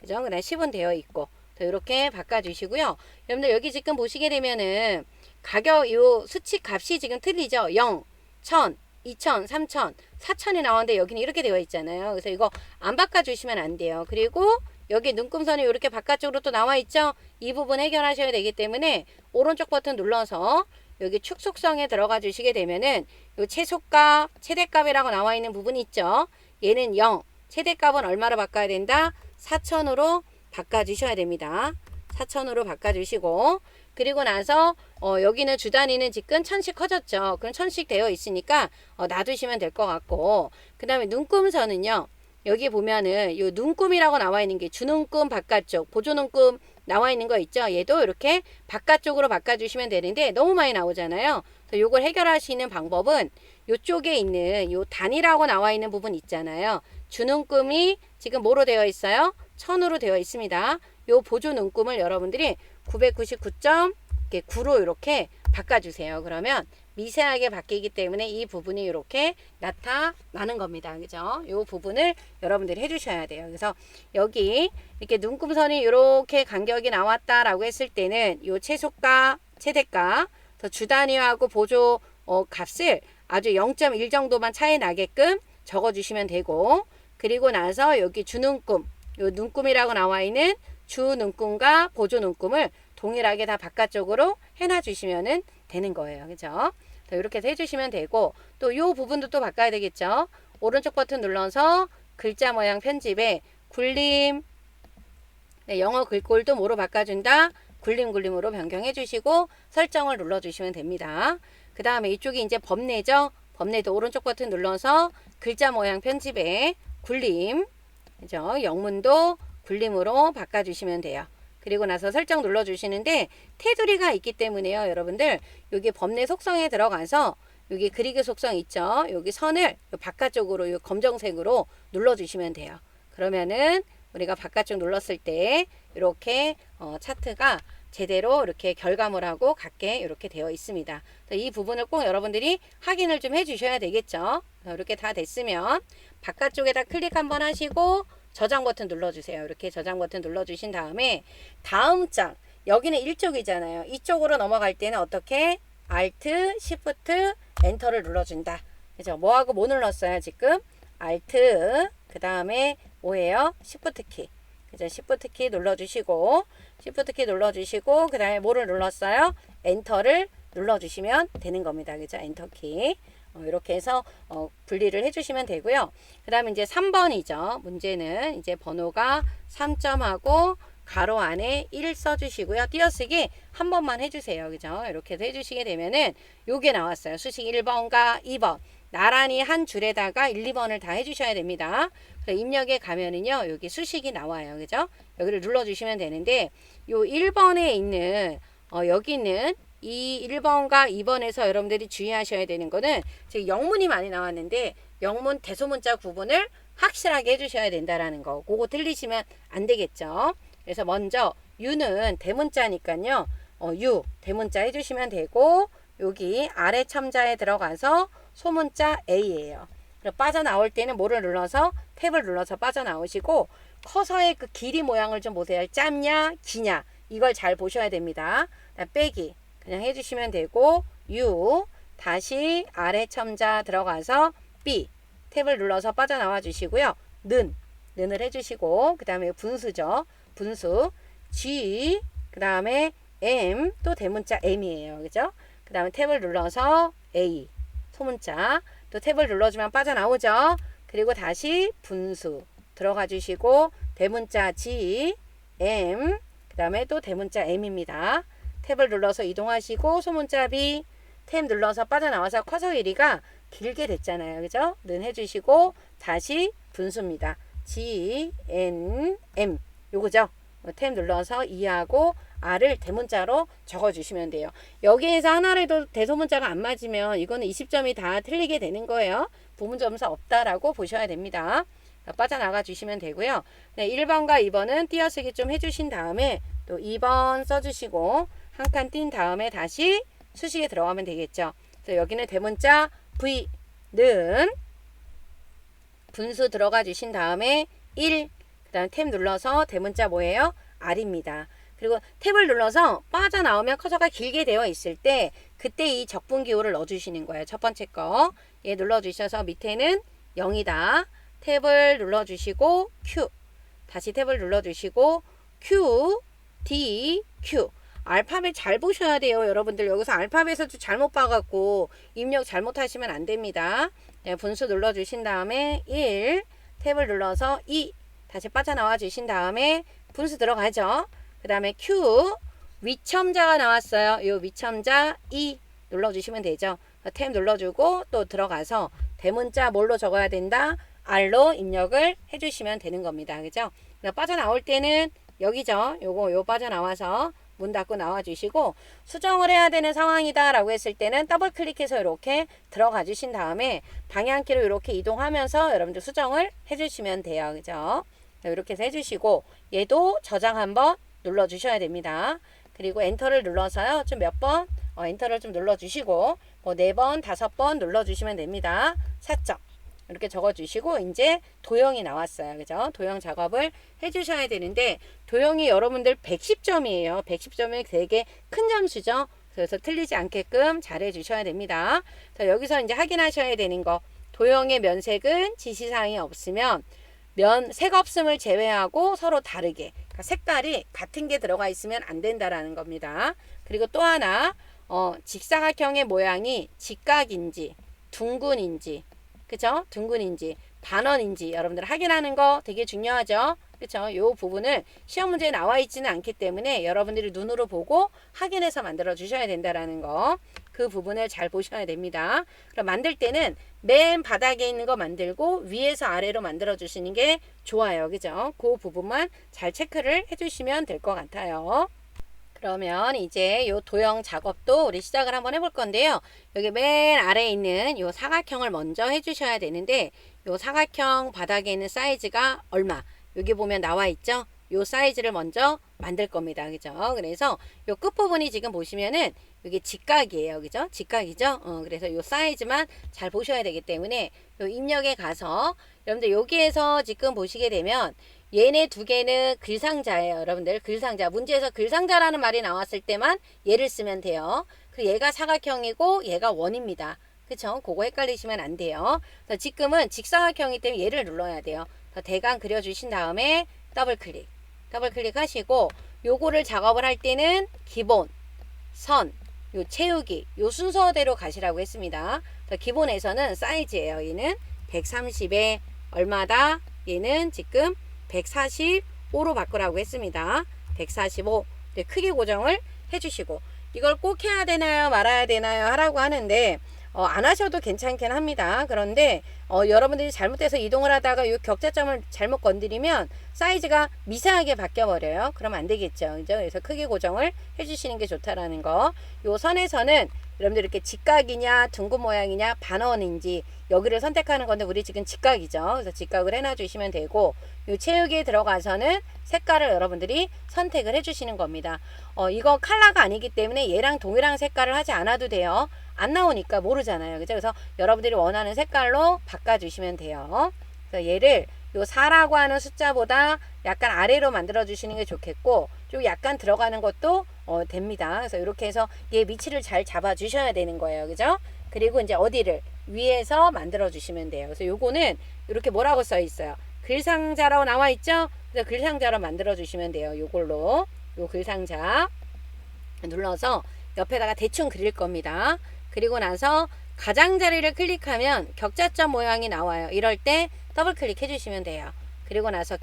그죠? 그다음 10은 되어 있고. 이렇게 바꿔주시고요. 여러분들 여기 지금 보시게 되면은 가격 요 수치 값이 지금 틀리죠? 0, 1000, 2000, 3000, 4000이 나오는데 여기는 이렇게 되어 있잖아요. 그래서 이거 안 바꿔주시면 안 돼요. 그리고 여기 눈금선이 이렇게 바깥쪽으로 또 나와 있죠? 이 부분 해결하셔야 되기 때문에 오른쪽 버튼 눌러서 여기 축 속성에 들어가 주시게 되면은 요 최소값, 최대값이라고 나와 있는 부분이 있죠? 얘는 0, 최대값은 얼마로 바꿔야 된다? 4000으로 바꿔주셔야 됩니다. 4000으로 바꿔주시고 그리고 나서 여기는 주 단위는 지금 1000씩 커졌죠. 그럼 1000씩 되어 있으니까 놔두시면 될 것 같고 그 다음에 눈금선은요. 여기 보면은 요 눈금이라고 나와 있는 게 주눈금 바깥쪽 보조눈금 나와 있는 거 있죠. 얘도 이렇게 바깥쪽으로 바꿔주시면 되는데 너무 많이 나오잖아요. 그래서 요걸 해결하시는 방법은 요쪽에 있는 요 단위라고 나와 있는 부분 있잖아요. 주눈금이 지금 뭐로 되어 있어요? 1000으로 되어 있습니다. 요 보조 눈금을 여러분들이 999.9로 이렇게 바꿔주세요. 그러면 미세하게 바뀌기 때문에 이 부분이 이렇게 나타나는 겁니다. 그죠? 요 부분을 여러분들이 해주셔야 돼요. 그래서 여기 이렇게 눈금선이 이렇게 간격이 나왔다라고 했을 때는 요 최소가, 최대가, 주 단위하고 보조 값을 아주 0.1 정도만 차이 나게끔 적어주시면 되고 그리고 나서 여기 주눈금 요 눈금이라고 나와 있는 주 눈금과 보조 눈금을 동일하게 다 바깥쪽으로 해놔 주시면 되는 거예요. 그죠? 이렇게 해서 해주시면 되고 또 요 부분도 또 바꿔야 되겠죠. 오른쪽 버튼 눌러서 글자 모양 편집에 굴림 영어 글꼴도 뭐로 바꿔준다? 굴림으로 변경해 주시고 설정을 눌러 주시면 됩니다. 그 다음에 이쪽이 이제 범례죠. 범례도 오른쪽 버튼 눌러서 글자 모양 편집에 굴림, 그죠? 영문도 굴림으로 바꿔주시면 돼요. 그리고 나서 설정 눌러주시는데 테두리가 있기 때문에요. 여러분들 여기 범례 속성에 들어가서 여기 그리기 속성 있죠? 여기 선을 바깥쪽으로 이 검정색으로 눌러주시면 돼요. 그러면은 우리가 바깥쪽 눌렀을 때 이렇게 차트가 제대로 이렇게 결과물하고 같게 이렇게 되어 있습니다. 이 부분을 꼭 여러분들이 확인을 좀 해주셔야 되겠죠. 이렇게 다 됐으면 바깥쪽에다 클릭 한번 하시고 저장 버튼 눌러주세요. 이렇게 저장 버튼 눌러주신 다음에 다음 장, 여기는 1쪽이잖아요. 이쪽으로 넘어갈 때는 어떻게? Alt, Shift, 엔터를 눌러준다. 그죠? 뭐하고 뭐 눌렀어요 지금? Alt, 그 다음에 뭐예요? Shift 키. 그죠? Shift 키 눌러주시고 Shift 키 눌러주시고 그 다음에 뭐를 눌렀어요? 엔터를 눌러주시면 되는 겁니다. 그죠? 엔터 키. 이렇게 해서 분리를 해주시면 되고요. 그 다음에 이제 3번이죠. 문제는 이제 번호가 3점하고 가로 안에 1 써주시고요. 띄어쓰기 한 번만 해주세요. 그죠? 이렇게 해서 해주시게 되면은 요게 나왔어요. 수식 1번과 2번. 나란히 한 줄에다가 1, 2번을 다 해주셔야 됩니다. 그래서 입력에 가면은요. 여기 수식이 나와요. 그죠? 여기를 눌러주시면 되는데 요 1번에 있는 여기는 이 1번과 2번에서 여러분들이 주의하셔야 되는 거는 지금 영문이 많이 나왔는데 영문 대소문자 구분을 확실하게 해주셔야 된다라는 거. 그거 틀리시면 안 되겠죠. 그래서 먼저 U는 대문자니까요. U 대문자 해주시면 되고 여기 아래 첨자에 들어가서 소문자 A예요. 빠져나올 때는 뭐를 눌러서 탭을 눌러서 빠져나오시고 커서의 그 길이 모양을 좀 보세요. 짧냐 기냐 이걸 잘 보셔야 됩니다. 빼기 그냥 해주시면 되고 U 다시 아래 첨자 들어가서 B 탭을 눌러서 빠져나와 주시고요. 는을 해주시고 그 다음에 분수죠. 분수 G 그 다음에 M 또 대문자 M이에요. 그죠? 그 다음에 탭을 눌러서 A 소문자 또 탭을 눌러주면 빠져나오죠. 그리고 다시 분수 들어가 주시고 대문자 G M 그 다음에 또 대문자 M입니다. 탭을 눌러서 이동하시고 소문자 B 탭 눌러서 빠져나와서 커서 길이가 길게 됐잖아요. 그죠? 는 해주시고 다시 분수입니다. G, N, M 요거죠? 탭 눌러서 2하고 R을 대문자로 적어주시면 돼요. 여기에서 하나라도 대소문자가 안 맞으면 이거는 20점이 다 틀리게 되는 거예요. 부분점수 없다라고 보셔야 됩니다. 빠져나가 주시면 되고요. 네, 1번과 2번은 띄어쓰기 좀 해주신 다음에 또 2번 써주시고 한 칸 띈 다음에 다시 수식에 들어가면 되겠죠. 그래서 여기는 대문자 V는 분수 들어가 주신 다음에 1, 그 다음 탭 눌러서 대문자 뭐예요? R입니다. 그리고 탭을 눌러서 빠져나오면 커서가 길게 되어 있을 때 그때 이 적분기호를 넣어주시는 거예요. 첫 번째 거. 얘 눌러주셔서 밑에는 0이다. 탭을 눌러주시고 Q. 다시 탭을 눌러주시고 Q, D, Q. 알파벳 잘 보셔야 돼요. 여러분들 여기서 알파벳을 잘못 봐갖고 입력 잘못하시면 안 됩니다. 네, 분수 눌러주신 다음에 1, 탭을 눌러서 2, 다시 빠져나와 주신 다음에 분수 들어가죠. 그 다음에 Q, 위첨자가 나왔어요. 이 위첨자 2 눌러주시면 되죠. 탭 눌러주고 또 들어가서 대문자 뭘로 적어야 된다? R로 입력을 해주시면 되는 겁니다. 그죠? 빠져나올 때는 여기죠. 요 빠져나와서 문 닫고 나와주시고 수정을 해야 되는 상황이다 라고 했을 때는 더블 클릭해서 이렇게 들어가 주신 다음에 방향키로 이렇게 이동하면서 여러분들 수정을 해주시면 돼요. 그죠? 이렇게 해서 해주시고 얘도 저장 한번 눌러주셔야 됩니다. 그리고 엔터를 눌러서요. 좀 몇 번 엔터를 좀 눌러주시고 뭐 4번, 5번 눌러주시면 됩니다. 4점 이렇게 적어주시고 이제 도형이 나왔어요. 그죠? 도형 작업을 해주셔야 되는데 도형이 여러분들 110점이에요. 110점이 되게 큰 점수죠. 그래서 틀리지 않게끔 잘 해주셔야 됩니다. 자, 여기서 이제 확인하셔야 되는 거 도형의 면색은 지시사항이 없으면 색 없음을 제외하고 서로 다르게 그러니까 색깔이 같은 게 들어가 있으면 안 된다라는 겁니다. 그리고 또 하나 직사각형의 모양이 직각인지 둥근인지 그쵸? 둥근인지 반원인지 여러분들 확인하는 거 되게 중요하죠. 그쵸? 요 부분을 시험 문제에 나와 있지는 않기 때문에 여러분들이 눈으로 보고 확인해서 만들어 주셔야 된다라는 거. 그 그 부분을 잘 보셔야 됩니다. 그럼 만들 때는 맨 바닥에 있는 거 만들고 위에서 아래로 만들어 주시는 게 좋아요. 그죠? 그 부분만 잘 체크를 해주시면 될 것 같아요. 그러면 이제 요 도형 작업도 우리 시작을 한번 해볼 건데요. 여기 맨 아래에 있는 요 사각형을 먼저 해주셔야 되는데, 요 사각형 바닥에 있는 사이즈가 얼마? 여기 보면 나와 있죠? 요 사이즈를 먼저 만들 겁니다. 그죠? 그래서 요 끝부분이 지금 보시면은 이게 직각이에요. 그죠? 직각이죠? 그래서 요 사이즈만 잘 보셔야 되기 때문에 요 입력에 가서 여러분들 여기에서 지금 보시게 되면 얘네 두 개는 글상자예요. 여러분들 글상자. 문제에서 글상자라는 말이 나왔을 때만 얘를 쓰면 돼요. 그 얘가 사각형이고 얘가 원입니다. 그쵸? 그거 헷갈리시면 안 돼요. 그래서 지금은 직사각형이기 때문에 얘를 눌러야 돼요. 대강 그려주신 다음에 더블 클릭 하시고 요거를 작업을 할 때는 기본, 선, 요 채우기, 요 순서대로 가시라고 했습니다. 기본에서는 사이즈예요. 얘는 130에 얼마다? 얘는 지금 145로 바꾸라고 했습니다. 145. 크기 고정을 해주시고, 이걸 꼭 해야 되나요? 말아야 되나요? 하라고 하는데 안 하셔도 괜찮긴 합니다. 그런데 여러분들이 잘못해서 이동을 하다가 이 격자점을 잘못 건드리면 사이즈가 미세하게 바뀌어 버려요. 그러면 안 되겠죠. 그죠? 그래서 크기 고정을 해주시는 게 좋다라는 거. 요 선에서는 여러분들 이렇게 직각이냐 둥근 모양이냐 반원인지 여기를 선택하는 건데 우리 지금 직각이죠. 그래서 직각을 해놔 주시면 되고, 요 채우기에 들어가서는 색깔을 여러분들이 선택을 해주시는 겁니다. 이거 컬러가 아니기 때문에 얘랑 동일한 색깔을 하지 않아도 돼요. 안 나오니까 모르잖아요. 그죠? 그래서 여러분들이 원하는 색깔로 바꿔주시면 돼요. 그래서 얘를 요 4라고 하는 숫자보다 약간 아래로 만들어 주시는 게 좋겠고, 좀 약간 들어가는 것도 됩니다. 그래서 이렇게 해서 얘 위치를 잘 잡아 주셔야 되는 거예요. 그죠? 그리고 이제 어디를 위에서 만들어 주시면 돼요. 그래서 요거는 이렇게 뭐라고 써 있어요? 글상자라고 나와 있죠? 그래서 글상자로 만들어 주시면 돼요. 요걸로 요 글상자 눌러서 옆에다가 대충 그릴 겁니다. 그리고 나서 가장자리를 클릭하면 격자점 모양이 나와요. 이럴 때 더블 클릭 해주시면 돼요. 그리고 나서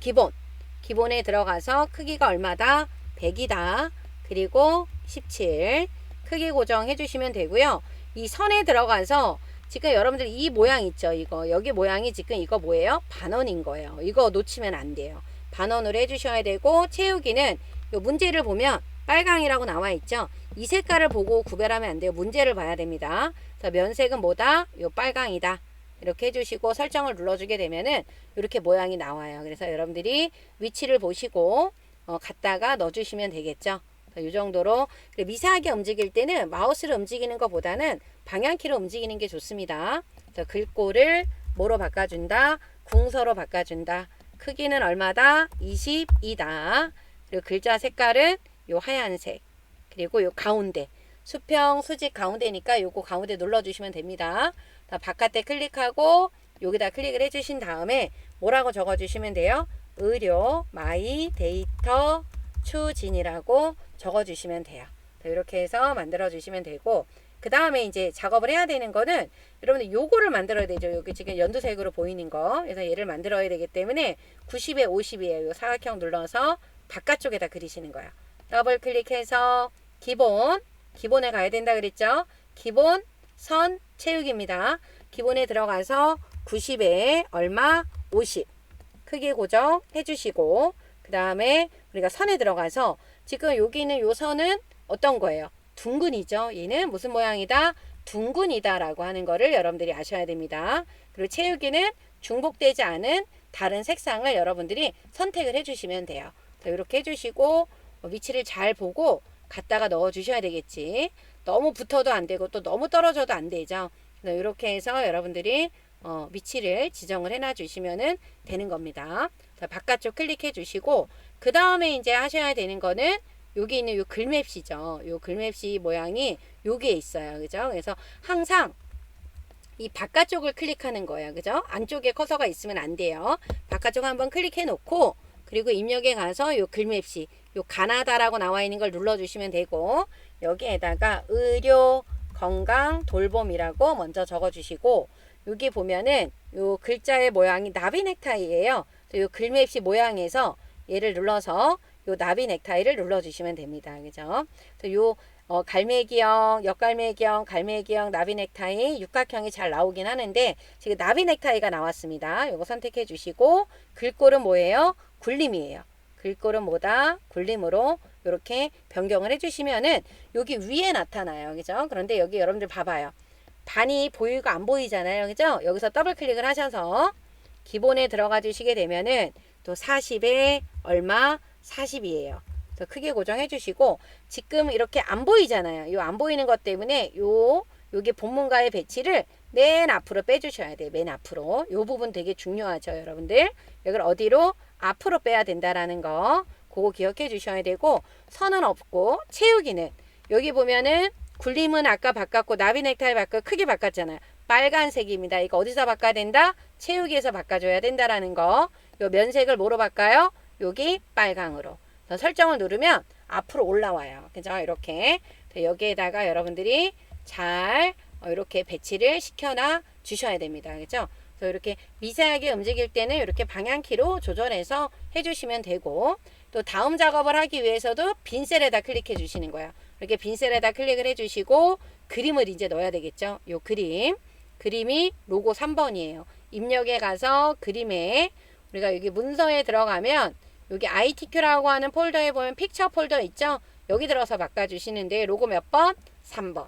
기본에 들어가서 크기가 얼마다? 100이다. 그리고 17 크기 고정해 주시면 되고요. 이 선에 들어가서 지금 여러분들 이 모양 있죠? 이거 여기 모양이 지금 이거 뭐예요? 반원인 거예요. 이거 놓치면 안 돼요. 반원으로 해주셔야 되고, 채우기는 요 문제를 보면 빨강이라고 나와 있죠? 이 색깔을 보고 구별하면 안 돼요. 문제를 봐야 됩니다. 그래서 면색은 뭐다? 요 빨강이다. 이렇게 해주시고 설정을 눌러주게 되면은 이렇게 모양이 나와요. 그래서 여러분들이 위치를 보시고 갖다가 넣어주시면 되겠죠. 이 정도로 미세하게 움직일 때는 마우스를 움직이는 것보다는 방향키로 움직이는 게 좋습니다. 그래서 글꼴을 뭐로 바꿔준다? 궁서로 바꿔준다. 크기는 얼마다? 22다. 그리고 글자 색깔은 요 하얀색. 그리고 요 가운데. 수평, 수직 가운데니까 요거 가운데 눌러주시면 됩니다. 바깥에 클릭하고 여기다 클릭을 해주신 다음에 뭐라고 적어주시면 돼요? 의료, 마이, 데이터, 추진이라고 적어주시면 돼요. 이렇게 해서 만들어주시면 되고, 그 다음에 이제 작업을 해야 되는 거는 여러분들 요거를 만들어야 되죠. 여기 지금 연두색으로 보이는 거. 그래서 얘를 만들어야 되기 때문에 90에 50이에요. 요 사각형 눌러서 바깥쪽에다 그리시는 거예요. 더블 클릭해서 기본에 가야 된다 그랬죠. 기본 선 채우기입니다. 기본에 들어가서 90에 얼마? 50 크기 고정 해주시고, 그 다음에 우리가 선에 들어가서 지금 여기 있는 요 선은 어떤 거예요? 둥근이죠. 얘는 무슨 모양이다? 둥근이다 라고 하는 거를 여러분들이 아셔야 됩니다. 그리고 채우기는 중복되지 않은 다른 색상을 여러분들이 선택을 해주시면 돼요. 이렇게 해주시고 위치를 잘 보고 갖다가 넣어 주셔야 되겠지. 너무 붙어도 안 되고 또 너무 떨어져도 안 되죠. 이렇게 해서 여러분들이 위치를 지정을 해놔 주시면 되는 겁니다. 바깥쪽 클릭해 주시고, 그 다음에 이제 하셔야 되는 거는 여기 있는 요 글맵시죠. 요 글맵시 모양이 여기에 있어요. 그죠? 그래서 항상 이 바깥쪽을 클릭하는 거예요. 그죠? 안쪽에 커서가 있으면 안 돼요. 바깥쪽 한번 클릭해 놓고, 그리고 입력에 가서 요 글맵시, 요 가나다라고 나와 있는 걸 눌러주시면 되고, 여기에다가 의료, 건강, 돌봄이라고 먼저 적어주시고, 여기 보면은 요 글자의 모양이 나비 넥타이예요. 요 글맵시 모양에서 얘를 눌러서 요 나비 넥타이를 눌러주시면 됩니다. 그죠? 요 갈매기형, 역갈매기형, 갈매기형, 나비 넥타이, 육각형이 잘 나오긴 하는데 지금 나비 넥타이가 나왔습니다. 요거 선택해 주시고 글꼴은 뭐예요? 굴림이에요. 글꼴은 뭐다? 굴림으로 이렇게 변경을 해주시면은 여기 위에 나타나요. 그죠? 그런데 여기 여러분들 봐봐요. 반이 보이고 안 보이잖아요. 그죠? 여기서 더블 클릭을 하셔서 기본에 들어가 주시게 되면은 또 40에 얼마? 40이에요. 크게 고정해 주시고 지금 이렇게 안 보이잖아요. 요 안 보이는 것 때문에 요게 본문과의 배치를 맨 앞으로 빼주셔야 돼요. 맨 앞으로. 요 부분 되게 중요하죠, 여러분들. 이걸 어디로? 앞으로 빼야 된다라는 거. 그거 기억해 주셔야 되고 선은 없고 채우기는 여기 보면은 굴림은 아까 바꿨고 나비 넥타이 바꿔 크게 바꿨잖아요. 빨간색입니다. 이거 어디서 바꿔야 된다? 채우기에서 바꿔줘야 된다라는 거. 요 면색을 뭐로 바꿔요? 여기 빨강으로. 설정을 누르면 앞으로 올라와요. 그죠? 이렇게 여기에다가 여러분들이 잘 이렇게 배치를 시켜놔 주셔야 됩니다. 그죠? 그래서 이렇게 미세하게 움직일 때는 이렇게 방향키로 조절해서 해주시면 되고 또 다음 작업을 하기 위해서도 빈 셀에다 클릭해 주시는 거예요. 이렇게 빈 셀에다 클릭을 해주시고 그림을 이제 넣어야 되겠죠? 요 그림이 로고 3번이에요. 입력에 가서 그림에 우리가 여기 문서에 들어가면 여기 ITQ라고 하는 폴더에 보면 픽처 폴더 있죠? 여기 들어서 바꿔주시는데 로고 몇 번? 3번.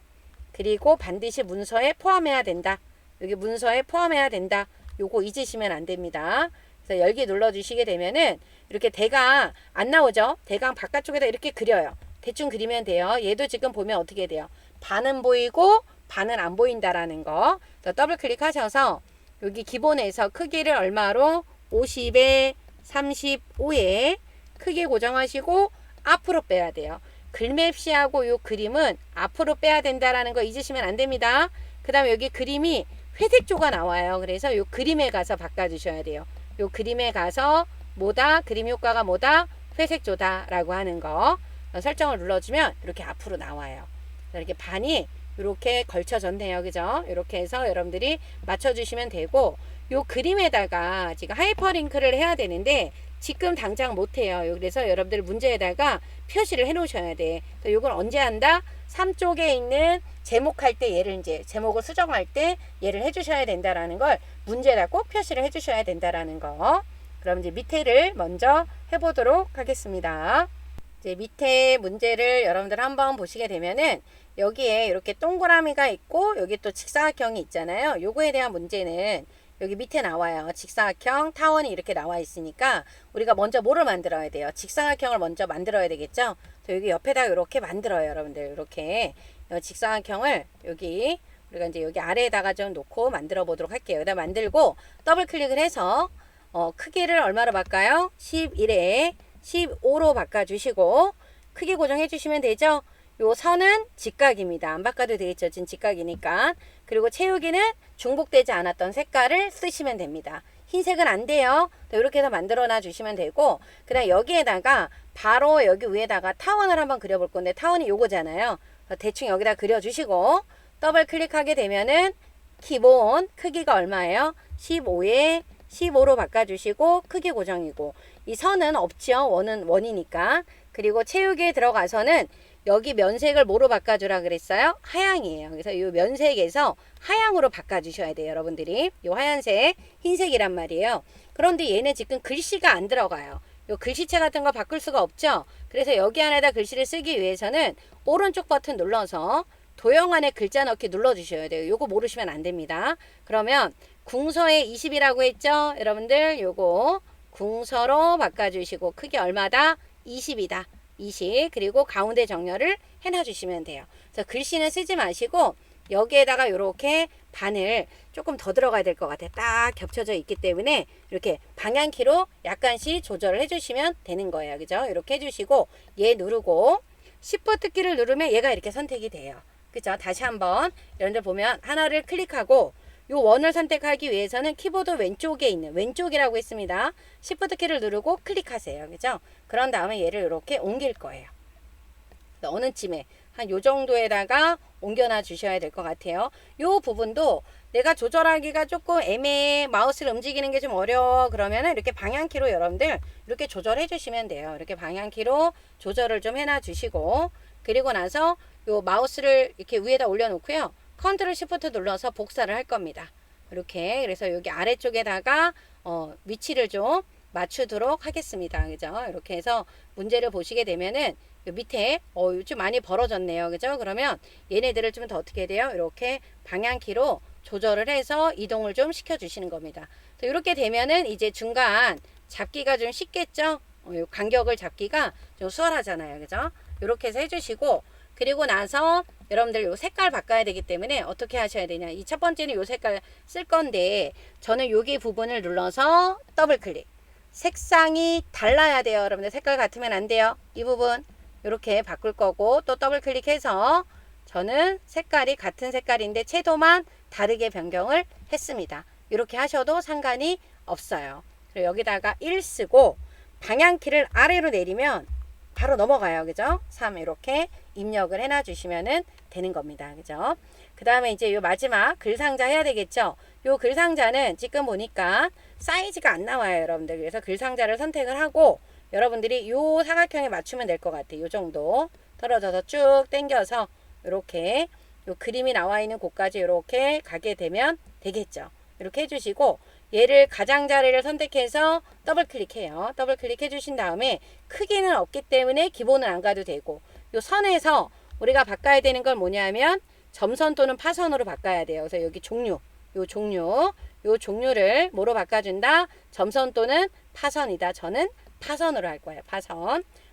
그리고 반드시 문서에 포함해야 된다. 여기 문서에 포함해야 된다. 요거 잊으시면 안 됩니다. 그래서 열기 눌러주시게 되면은 이렇게 대강 안 나오죠? 대강 바깥쪽에다 이렇게 그려요. 대충 그리면 돼요. 얘도 지금 보면 어떻게 돼요? 반은 보이고 반은 안 보인다라는 거. 더블 클릭하셔서 여기 기본에서 크기를 얼마로? 50에 35에 크게 고정하시고 앞으로 빼야 돼요. 글맵시하고 요 그림은 앞으로 빼야 된다라는 거 잊으시면 안 됩니다. 그 다음에 여기 그림이 회색조가 나와요. 그래서 요 그림에 가서 바꿔주셔야 돼요. 요 그림에 가서 뭐다? 그림 효과가 뭐다? 회색조다 라고 하는 거 설정을 눌러주면 이렇게 앞으로 나와요. 이렇게 반이 이렇게 걸쳐졌네요. 그죠? 이렇게 해서 여러분들이 맞춰주시면 되고 요 그림에다가 지금 하이퍼링크를 해야 되는데 지금 당장 못해요. 그래서 여러분들 문제에다가 표시를 해 놓으셔야 돼. 또 요걸 언제 한다? 3쪽에 있는 제목할 때 얘를 이제 제목을 수정할 때 얘를 해주셔야 된다라는 걸 문제에다 꼭 표시를 해주셔야 된다라는 거. 그럼 이제 밑에를 먼저 해보도록 하겠습니다. 이제 밑에 문제를 여러분들 한번 보시게 되면은 여기에 이렇게 동그라미가 있고 여기 또 직사각형이 있잖아요. 요거에 대한 문제는 여기 밑에 나와요. 직사각형 타원이 이렇게 나와 있으니까 우리가 먼저 뭐를 만들어야 돼요? 직사각형을 먼저 만들어야 되겠죠? 여기 옆에다 이렇게 만들어요. 여러분들 이렇게 직사각형을 여기 우리가 이제 여기 아래에다가 좀 놓고 만들어 보도록 할게요. 여기다 만들고 더블 클릭을 해서 크기를 얼마로 바꿔요? 11에 15로 바꿔주시고 크기 고정해 주시면 되죠? 요 선은 직각입니다. 안 바꿔도 되겠죠. 지금 직각이니까. 그리고 채우기는 중복되지 않았던 색깔을 쓰시면 됩니다. 흰색은 안 돼요. 이렇게 해서 만들어 놔 주시면 되고 그 다음 여기에다가 바로 여기 위에다가 타원을 한번 그려볼 건데 타원이 요거잖아요. 대충 여기다 그려주시고 더블 클릭하게 되면은 기본 크기가 얼마예요? 15에 15로 바꿔주시고 크기 고정이고 이 선은 없죠. 원은 원이니까. 그리고 채우기에 들어가서는 여기 면색을 뭐로 바꿔주라 그랬어요? 하양이에요. 그래서 이 면색에서 하양으로 바꿔주셔야 돼요. 여러분들이. 이 하얀색, 흰색이란 말이에요. 그런데 얘는 지금 글씨가 안 들어가요. 이 글씨체 같은 거 바꿀 수가 없죠. 그래서 여기 안에다 글씨를 쓰기 위해서는 오른쪽 버튼 눌러서 도형 안에 글자 넣기 눌러주셔야 돼요. 요거 모르시면 안 됩니다. 그러면 궁서에 20이라고 했죠? 여러분들 요거 궁서로 바꿔주시고 크기 얼마다? 20이다. 20 그리고 가운데 정렬을 해놔주시면 돼요. 그래서 글씨는 쓰지 마시고 여기에다가 이렇게 바늘 조금 더 들어가야 될 것 같아요. 딱 겹쳐져 있기 때문에 이렇게 방향키로 약간씩 조절을 해주시면 되는 거예요. 그죠? 이렇게 해주시고 얘 누르고 Shift 키를 누르면 얘가 이렇게 선택이 돼요. 그죠? 다시 한번 여러분들 보면 하나를 클릭하고 요 원을 선택하기 위해서는 키보드 왼쪽에 있는 왼쪽이라고 했습니다. Shift 키를 누르고 클릭하세요. 그죠? 그런 다음에 얘를 이렇게 옮길 거예요. 어느 쯤에 한 요 정도에다가 옮겨놔 주셔야 될 것 같아요. 요 부분도 내가 조절하기가 조금 애매해, 마우스를 움직이는 게 좀 어려워 그러면은 이렇게 방향키로 여러분들 이렇게 조절해 주시면 돼요. 이렇게 방향키로 조절을 좀 해놔 주시고 그리고 나서 요 마우스를 이렇게 위에다 올려놓고요. 컨트롤 시프트 눌러서 복사를 할 겁니다. 이렇게 그래서 여기 아래쪽에다가 위치를 좀 맞추도록 하겠습니다. 그죠? 이렇게 해서 문제를 보시게 되면은 요 밑에 좀 많이 벌어졌네요. 그죠? 그러면 얘네들을 좀 더 어떻게 돼요? 이렇게 방향키로 조절을 해서 이동을 좀 시켜 주시는 겁니다. 이렇게 되면은 이제 중간 잡기가 좀 쉽겠죠? 요 간격을 잡기가 좀 수월하잖아요. 그죠? 이렇게 해서 해주시고, 그리고 나서 여러분들 요 색깔 바꿔야 되기 때문에 어떻게 하셔야 되냐. 이 첫 번째는 요 색깔 쓸 건데, 저는 여기 부분을 눌러서 더블 클릭. 색상이 달라야 돼요. 여러분들 색깔 같으면 안 돼요. 이 부분 이렇게 바꿀 거고, 또 더블 클릭해서 저는 색깔이 같은 색깔인데 채도만 다르게 변경을 했습니다. 이렇게 하셔도 상관이 없어요. 그리고 여기다가 1 쓰고 방향키를 아래로 내리면 바로 넘어가요. 그죠? 3 이렇게 입력을 해놔 주시면 되는 겁니다. 그죠? 그 다음에 이제 요 마지막 글상자 해야 되겠죠? 요 글상자는 지금 보니까 사이즈가 안 나와요. 여러분들. 그래서 글상자를 선택을 하고 여러분들이 요 사각형에 맞추면 될 것 같아요. 요 정도 떨어져서 쭉 당겨서 이렇게 요 그림이 나와 있는 곳까지 이렇게 가게 되면 되겠죠. 이렇게 해주시고 얘를 가장자리를 선택해서 더블 클릭해요. 더블 클릭해 주신 다음에 크기는 없기 때문에 기본은 안 가도 되고, 요 선에서 우리가 바꿔야 되는 건 뭐냐면 점선 또는 파선으로 바꿔야 돼요. 그래서 여기 종류, 요 종류를 뭐로 바꿔준다? 점선 또는 파선이다. 저는 파선으로 할 거예요.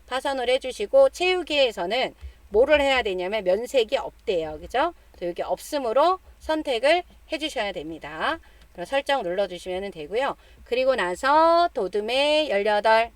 파선으로 해주시고, 채우기에서는 뭐를 해야 되냐면 면색이 없대요. 그죠? 여기 없음으로 선택을 해주셔야 됩니다. 설정 눌러주시면 되고요. 그리고 나서 도둠의 18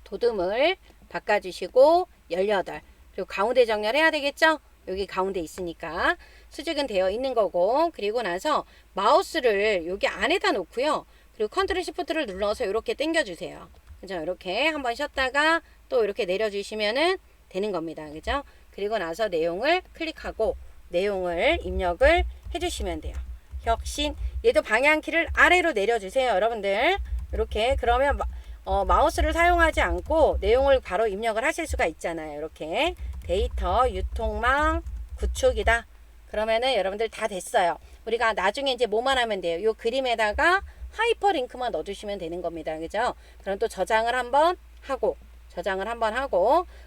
도둠을 바꿔주시고 18 그리고 가운데 정렬해야 되겠죠? 여기 가운데 있으니까 수직은 되어 있는 거고, 그리고 나서 마우스를 여기 안에다 놓고요. 그리고 컨트롤 시프트를 눌러서 이렇게 당겨주세요. 그죠? 이렇게 한번 쉬었다가 또 이렇게 내려주시면 되는 겁니다. 그죠? 그리고 나서 내용을 클릭하고 내용을 입력을 해주시면 돼요. 혁신, 얘도 방향키를 아래로 내려주세요. 여러분들 이렇게 그러면 마우스를 사용하지 않고 내용을 바로 입력을 하실 수가 있잖아요. 이렇게 데이터 유통망 구축이다. 그러면은 여러분들 다 됐어요. 우리가 나중에 이제 뭐만 하면 돼요? 요 그림에다가 하이퍼링크만 넣어주시면 되는 겁니다. 그죠? 그럼 또 저장을 한번 하고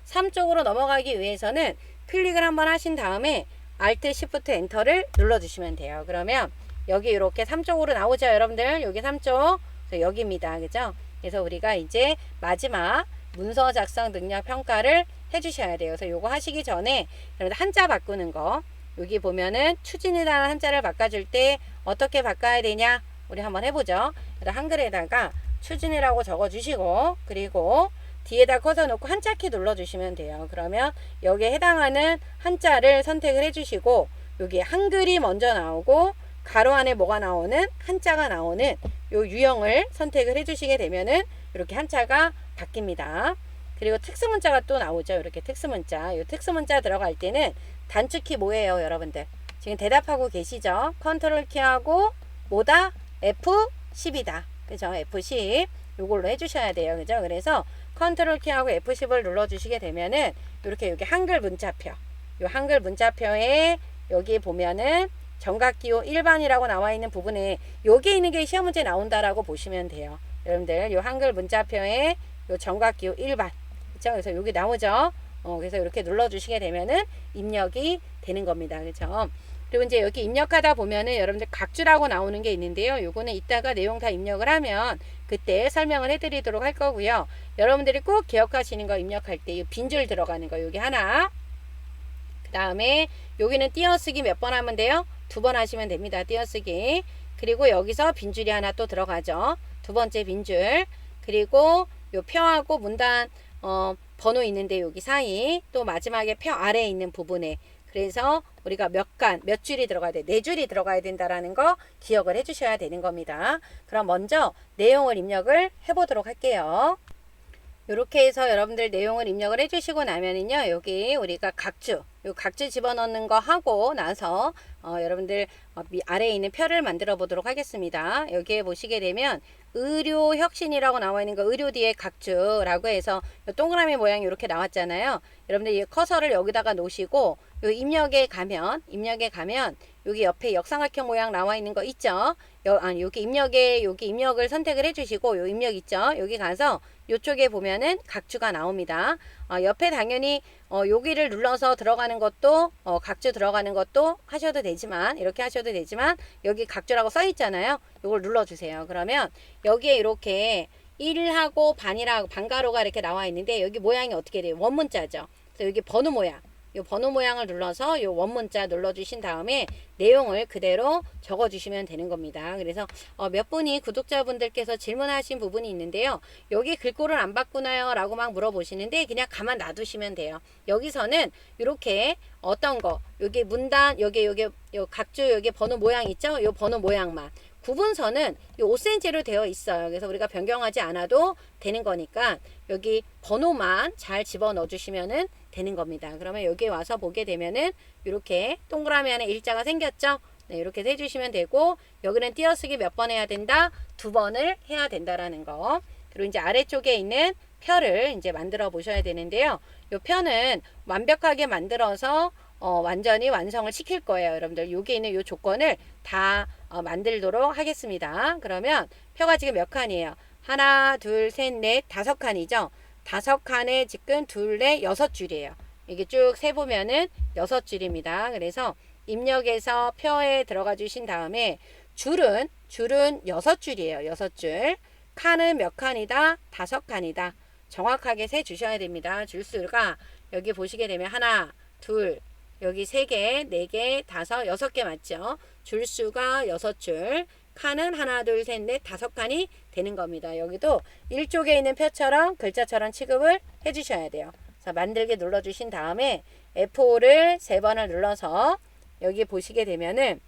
3 쪽으로 넘어가기 위해서는 클릭을 한번 하신 다음에 Alt Shift Enter를 눌러주시면 돼요. 그러면 여기 이렇게 3쪽으로 나오죠. 여러분들 여기 3쪽 여기입니다. 그죠? 그래서 우리가 이제 마지막 문서 작성 능력 평가를 해주셔야 돼요. 그래서 요거 하시기 전에 여러분들 한자 바꾸는 거 여기 보면은 추진이라는 한자를 바꿔줄 때 어떻게 바꿔야 되냐 우리 한번 해보죠. 한글에다가 추진이라고 적어주시고 그리고 뒤에다 커서 놓고 한자키 눌러주시면 돼요. 그러면 여기에 해당하는 한자를 선택을 해주시고 여기 한글이 먼저 나오고 가로 안에 뭐가 나오는 한자가 나오는 요 유형을 선택을 해주시게 되면은 이렇게 한자가 바뀝니다. 그리고 특수문자가 또 나오죠. 이렇게 특수문자. 요 특수문자 들어갈 때는 단축키 뭐예요, 여러분들? 지금 대답하고 계시죠? 컨트롤 키하고 뭐다? F10이다. 그죠? F10. 요걸로 해주셔야 돼요. 그죠? 그래서 컨트롤 키하고 F10을 눌러주시게 되면은 이렇게 여기 한글 문자표. 요 한글 문자표에 여기 보면은 정각기호 1번이라고 나와 있는 부분에 여기 있는 게 시험 문제 나온다라고 보시면 돼요. 여러분들 요 한글 문자표에 요 정각기호 1번. 그렇죠? 그래서 여기 나오죠. 그래서 이렇게 눌러주시게 되면은 입력이 되는 겁니다. 그렇죠? 그리고 이제 여기 입력하다 보면은 여러분들 각주라고 나오는 게 있는데요. 요거는 이따가 내용 다 입력을 하면 그때 설명을 해드리도록 할 거고요. 여러분들이 꼭 기억하시는 거 입력할 때 이 빈줄 들어가는 거 여기 하나. 그 다음에 여기는 띄어쓰기 몇 번 하면 돼요? 2번 하시면 됩니다. 띄어쓰기. 그리고 여기서 빈줄이 하나 또 들어가죠. 두 번째 빈줄. 그리고 요 표하고 문단 번호 있는데 여기 사이 또 마지막에 표 아래에 있는 부분에 그래서 우리가 몇 줄이 들어가야 돼? 4줄이 들어가야 된다라는 거 기억을 해주셔야 되는 겁니다. 그럼 먼저 내용을 입력을 해보도록 할게요. 이렇게 해서 여러분들 내용을 입력을 해주시고 나면은요 여기 우리가 각주 요 각주 집어넣는 거 하고 나서 여러분들 아래에 있는 표를 만들어 보도록 하겠습니다. 여기에 보시게 되면 의료혁신이라고 나와 있는 거, 의료 뒤에 각주라고 해서 동그라미 모양이 이렇게 나왔잖아요. 여러분들 이 커서를 여기다가 놓으시고 요 입력에 가면 여기 옆에 역삼각형 모양 나와 있는 거 있죠? 여기 입력을 선택을 해주시고 요 입력 있죠? 여기 가서 요쪽에 보면은 각주가 나옵니다. 옆에 당연히 여기를 눌러서 들어가는 것도 각주 들어가는 것도 하셔도 되지만 이렇게 하셔도 되지만 여기 각주라고 써 있잖아요. 요걸 눌러주세요. 그러면 여기에 이렇게 1하고 반이라고 반가로가 이렇게 나와 있는데 여기 모양이 어떻게 돼요? 원문자죠. 그래서 여기 번호 모양. 요 번호 모양을 눌러서 요 원문자 눌러주신 다음에 내용을 그대로 적어주시면 되는 겁니다. 그래서 몇 분이 구독자분들께서 질문하신 부분이 있는데요. 여기 글꼴을 안 바꾸나요? 라고 막 물어보시는데 그냥 가만 놔두시면 돼요. 여기서는 이렇게 어떤 거 여기 문단 요 각주 여기 번호 모양 있죠? 요 번호 모양만 구분선은 요 5cm로 되어 있어요. 그래서 우리가 변경하지 않아도 되는 거니까 여기 번호만 잘 집어넣어 주시면은 되는 겁니다. 그러면 여기에 와서 보게 되면은 이렇게 동그라미 안에 일자가 생겼죠? 네, 이렇게 해주시면 되고 여기는 띄어쓰기 몇 번 해야 된다? 2번을 해야 된다라는 거. 그리고 이제 아래쪽에 있는 표를 이제 만들어 보셔야 되는데요. 이 표는 완벽하게 만들어서 완전히 완성을 시킬 거예요. 여러분들 여기 있는 이 조건을 다 만들도록 하겠습니다. 그러면 표가 지금 몇 칸이에요? 하나, 둘, 셋, 넷, 5칸이죠. 5칸에 지금 둘, 넷, 6줄이에요. 이게 쭉 세보면은 6줄입니다. 그래서 입력에서 표에 들어가 주신 다음에 줄은 6줄이에요. 6줄. 칸은 몇 칸이다? 5칸이다. 정확하게 세 주셔야 됩니다. 줄수가 여기 보시게 되면 하나, 둘, 여기 3개, 4개, 5, 6개 맞죠? 줄수가 6줄. 칸은 하나, 둘, 셋, 넷, 5칸이 되는 겁니다. 여기도 일쪽에 있는 표처럼 글자처럼 취급을 해주셔야 돼요. 그래서 만들기 눌러주신 다음에 F5를 3번을 눌러서 여기 보시게 되면은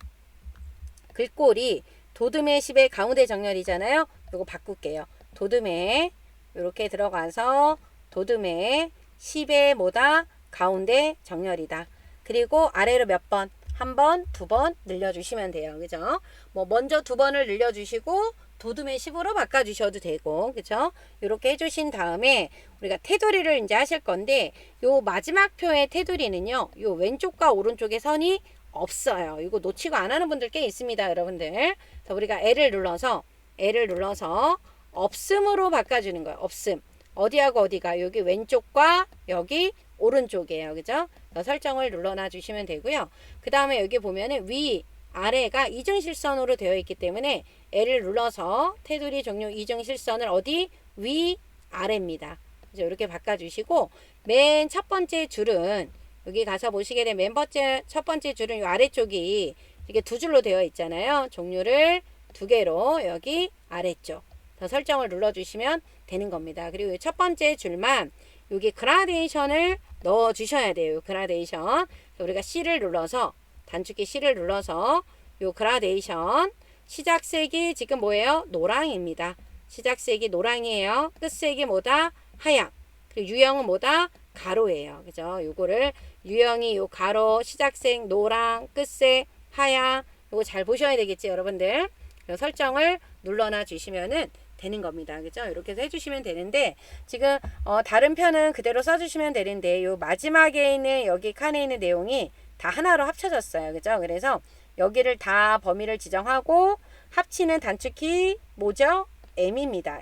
글꼴이 도듬의 10의 가운데 정렬이잖아요. 이거 바꿀게요. 도듬에 이렇게 들어가서 도듬의 10의 뭐다? 가운데 정렬이다. 그리고 아래로 몇 번? 한 번, 2번 늘려주시면 돼요. 그죠? 뭐 먼저 2번을 늘려주시고 도둠의 10으로 바꿔주셔도 되고, 그죠? 이렇게 해주신 다음에 우리가 테두리를 이제 하실 건데, 요 마지막 표의 테두리는요, 요 왼쪽과 오른쪽에 선이 없어요. 이거 놓치고 안 하는 분들 꽤 있습니다, 여러분들. 그래서 우리가 L을 눌러서 없음으로 바꿔주는 거예요. 없음. 어디하고 어디가? 여기 왼쪽과 여기 오른쪽이에요. 그죠? 설정을 눌러놔 주시면 되고요. 그 다음에 여기 보면은 위, 아래가 이중실선으로 되어 있기 때문에 L을 눌러서 테두리 종류 이중실선을 어디? 위, 아래입니다. 그죠? 이렇게 바꿔주시고 맨 첫 번째 줄은 여기 가서 보시게 되면 첫 번째 줄은 이 아래쪽이 이게 2줄로 되어 있잖아요. 종류를 2개로 여기 아래쪽 더 설정을 눌러주시면 되는 겁니다. 그리고 첫 번째 줄만 여기 그라데이션을 넣어 주셔야 돼요. 그라데이션. 우리가 C를 눌러서 단축키 C를 눌러서 요 그라데이션 시작색이 지금 뭐예요? 노랑입니다. 시작색이 노랑이에요. 끝색이 뭐다? 하양. 그리고 유형은 뭐다? 가로예요. 그죠? 요거를 유형이 요 가로 시작색 노랑 끝색 하양 요거 잘 보셔야 되겠지 여러분들. 설정을 눌러놔 주시면은 되는 겁니다. 그죠? 이렇게 해서 해주시면 되는데 지금 다른 편은 그대로 써주시면 되는데 요 마지막에 있는 여기 칸에 있는 내용이 다 하나로 합쳐졌어요. 그죠? 그래서 여기를 다 범위를 지정하고 합치는 단축키 뭐죠? M입니다.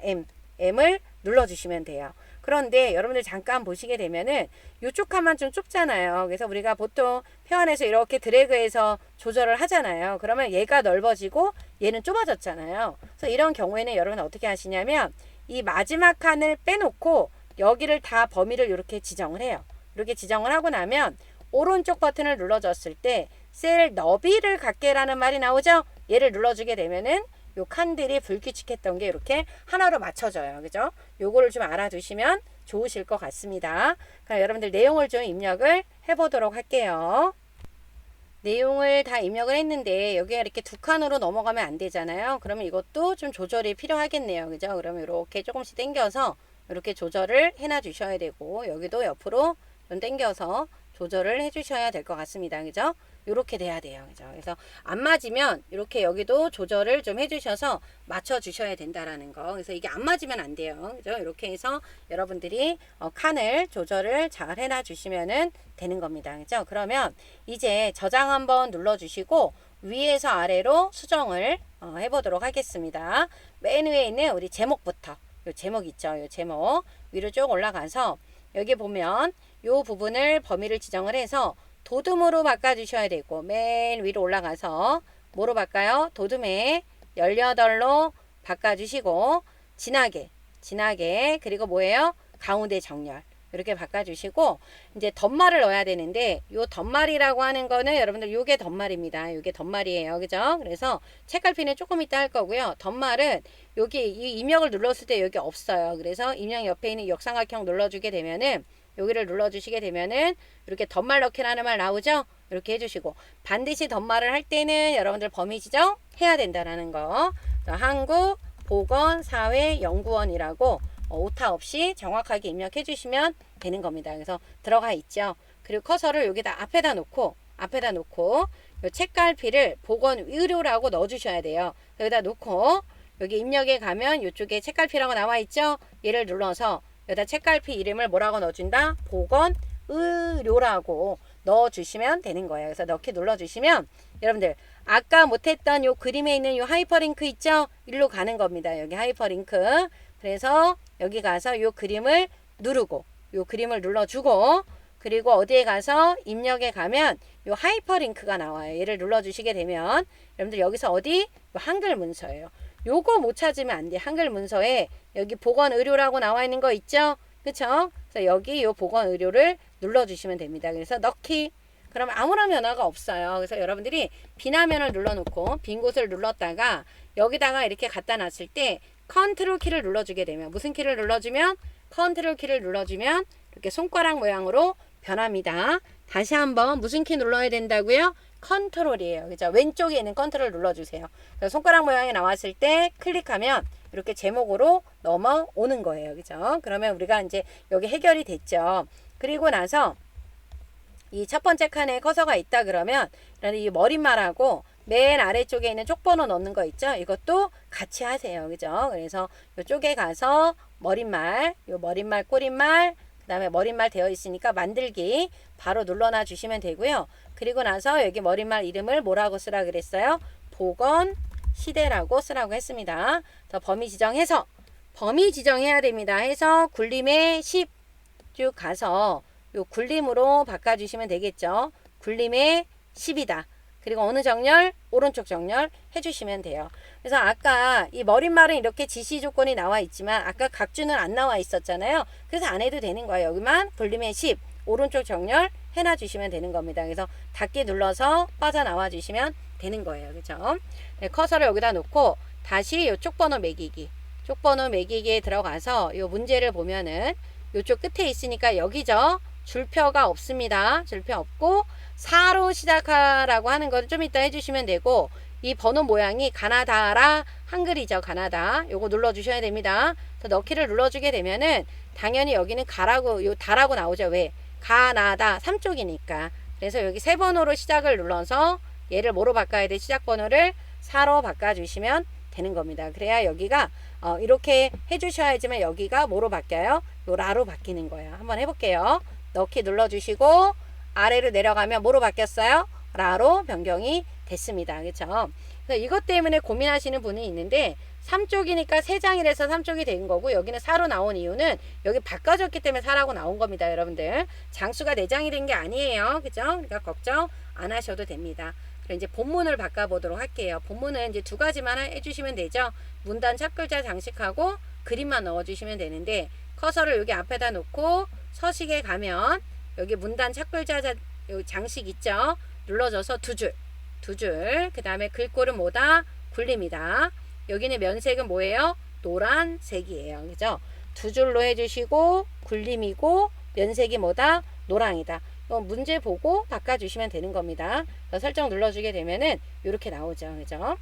M을 눌러주시면 돼요. 그런데 여러분들 잠깐 보시게 되면은 요쪽 칸만 좀 좁잖아요. 그래서 우리가 보통 표 안에서 이렇게 드래그해서 조절을 하잖아요. 그러면 얘가 넓어지고 얘는 좁아졌잖아요. 그래서 이런 경우에는 여러분 어떻게 하시냐면 이 마지막 칸을 빼놓고 여기를 다 범위를 이렇게 지정을 해요. 이렇게 지정을 하고 나면 오른쪽 버튼을 눌러줬을 때 셀 너비를 갖게라는 말이 나오죠. 얘를 눌러주게 되면은 요 칸들이 불규칙했던 게 이렇게 하나로 맞춰져요. 그죠? 요거를 좀 알아두시면 좋으실 것 같습니다. 그럼 여러분들 내용을 좀 입력을 해보도록 할게요. 내용을 다 입력을 했는데 여기가 이렇게 2칸으로 넘어가면 안 되잖아요. 그러면 이것도 좀 조절이 필요하겠네요. 그죠? 그러면 이렇게 조금씩 당겨서 이렇게 조절을 해놔 주셔야 되고 여기도 옆으로 좀 당겨서 조절을 해 주셔야 될 것 같습니다. 그죠? 요렇게 돼야 돼요. 그죠? 그래서 안 맞으면 이렇게 여기도 조절을 좀 해주셔서 맞춰주셔야 된다라는 거. 그래서 이게 안 맞으면 안 돼요. 그죠? 이렇게 해서 여러분들이 칸을 조절을 잘 해놔 주시면은 되는 겁니다. 그죠? 그러면 이제 저장 한번 눌러주시고 위에서 아래로 수정을 해보도록 하겠습니다. 맨 위에 있는 우리 제목부터, 요 제목 있죠? 요 제목 위로 쭉 올라가서 여기 보면 요 부분을 범위를 지정을 해서 도둠으로 바꿔주셔야 되고, 맨 위로 올라가서 뭐로 바꿔요? 도둠에 18로 바꿔주시고, 진하게, 그리고 뭐예요? 가운데 정렬. 이렇게 바꿔주시고, 이제 덧말을 넣어야 되는데, 요 덧말이라고 하는 거는 여러분들 요게 덧말입니다. 요게 덧말이에요. 그죠? 그래서 책갈피는 조금 이따 할 거고요. 덧말은 여기 이 입력을 눌렀을 때 여기 없어요. 그래서 입력 옆에 있는 역삼각형 눌러주게 되면은, 여기를 눌러주시게 되면은 이렇게 덧말 넣기라는 말 나오죠? 이렇게 해주시고, 반드시 덧말을 할 때는 여러분들 범위 지정 해야 된다라는 거. 한국보건사회연구원이라고 오타 없이 정확하게 입력해 주시면 되는 겁니다. 그래서 들어가 있죠. 그리고 커서를 여기다 앞에다 놓고 요 책갈피를 보건의료라고 넣어 주셔야 돼요. 여기다 놓고 여기 입력에 가면 이쪽에 책갈피라고 나와 있죠. 얘를 눌러서 여기다 책갈피 이름을 뭐라고 넣어준다? 보건의료라고 넣어주시면 되는 거예요. 그래서 넣기 눌러주시면 여러분들 아까 못했던 요 그림에 있는 요 하이퍼링크 있죠? 일로 가는 겁니다. 여기 하이퍼링크. 그래서 여기 가서 요 그림을 누르고 요 그림을 눌러주고, 그리고 어디에 가서 입력에 가면 요 하이퍼링크가 나와요. 얘를 눌러주시게 되면 여러분들 여기서 어디? 요 한글 문서예요. 요거 못 찾으면 안 돼. 한글 문서에 여기 보건의료라고 나와 있는 거 있죠? 그쵸? 그래서 여기 요 보건의료를 눌러주시면 됩니다. 그래서 넣기. 그러면 아무런 변화가 없어요. 그래서 여러분들이 비나면을 눌러놓고 빈 곳을 눌렀다가 여기다가 이렇게 갖다 놨을 때 컨트롤 키를 눌러주게 되면, 무슨 키를 눌러주면? 컨트롤 키를 눌러주면 이렇게 손가락 모양으로 변합니다. 다시 한번 무슨 키 눌러야 된다고요? 컨트롤이에요. 그죠? 왼쪽에 있는 컨트롤 눌러주세요. 손가락 모양이 나왔을 때 클릭하면 이렇게 제목으로 넘어오는 거예요. 그죠? 그러면 우리가 이제 여기 해결이 됐죠. 그리고 나서 이 첫 번째 칸에 커서가 있다 그러면 이 머릿말하고 맨 아래쪽에 있는 쪽번호 넣는 거 있죠? 이것도 같이 하세요. 그죠? 그래서 이쪽에 가서 머릿말, 요 머릿말, 꼬릿말, 그 다음에 머릿말 되어 있으니까 만들기 바로 눌러놔 주시면 되고요. 그리고 나서 여기 머릿말 이름을 뭐라고 쓰라 그랬어요? 보건시대라고 쓰라고 했습니다. 더 범위 지정해서, 범위 지정해야 됩니다. 해서 굴림의 10 쭉 가서 요 굴림으로 바꿔주시면 되겠죠. 굴림의 10이다. 그리고 어느 정렬? 오른쪽 정렬 해주시면 돼요. 그래서 아까 이 머릿말은 이렇게 지시 조건이 나와 있지만 아까 각주는 안 나와 있었잖아요. 그래서 안 해도 되는 거예요. 여기만 굴림의 10 오른쪽 정렬 해놔 주시면 되는 겁니다. 그래서 닫기 눌러서 빠져나와 주시면 되는 거예요. 그죠? 네, 커서를 여기다 놓고 다시 요쪽 번호 매기기. 쪽 번호 매기기에 들어가서 요 문제를 보면은 요쪽 끝에 있으니까 여기죠. 줄표가 없습니다. 줄표 없고 4로 시작하라고 하는 건 좀 이따 해주시면 되고, 이 번호 모양이 가나다라 한글이죠. 가나다. 요거 눌러주셔야 됩니다. 그래서 넣기를 눌러주게 되면은 당연히 여기는 가라고, 요 다라고 나오죠. 왜? 가나다 3쪽이니까. 그래서 여기 세 번호로 시작을 눌러서 얘를 뭐로 바꿔야 돼? 시작 번호를 4로 바꿔주시면 되는 겁니다. 그래야 여기가 이렇게 해주셔야지만 여기가 뭐로 바뀌어요? 요 라로 바뀌는 거예요. 한번 해볼게요. 넣기 눌러주시고 아래로 내려가면 뭐로 바뀌었어요? 라로 변경이 됐습니다. 그렇죠? 그래서 이것 때문에 고민하시는 분이 있는데 3쪽이니까 3장이라서 3쪽이 된 거고, 여기는 4로 나온 이유는 여기 바꿔줬기 때문에 4라고 나온 겁니다. 여러분들 장수가 4장이 된 게 아니에요. 그죠? 그러니까 걱정 안 하셔도 됩니다. 그럼 이제 본문을 바꿔보도록 할게요. 본문은 이제 두 가지만 해주시면 되죠. 문단 첫 글자 장식하고 그림만 넣어주시면 되는데, 커서를 여기 앞에다 놓고 서식에 가면 여기 문단 첫 글자 장식 있죠? 눌러줘서 두 줄. 그 다음에 글꼴은 뭐다? 굴림이다. 여기는 면색은 뭐예요? 노란색이에요. 그죠? 두 줄로 해주시고 굴림이고 면색이 뭐다? 노랑이다. 문제 보고 바꿔주시면 되는 겁니다. 설정 눌러주게 되면은 이렇게 나오죠. 그죠?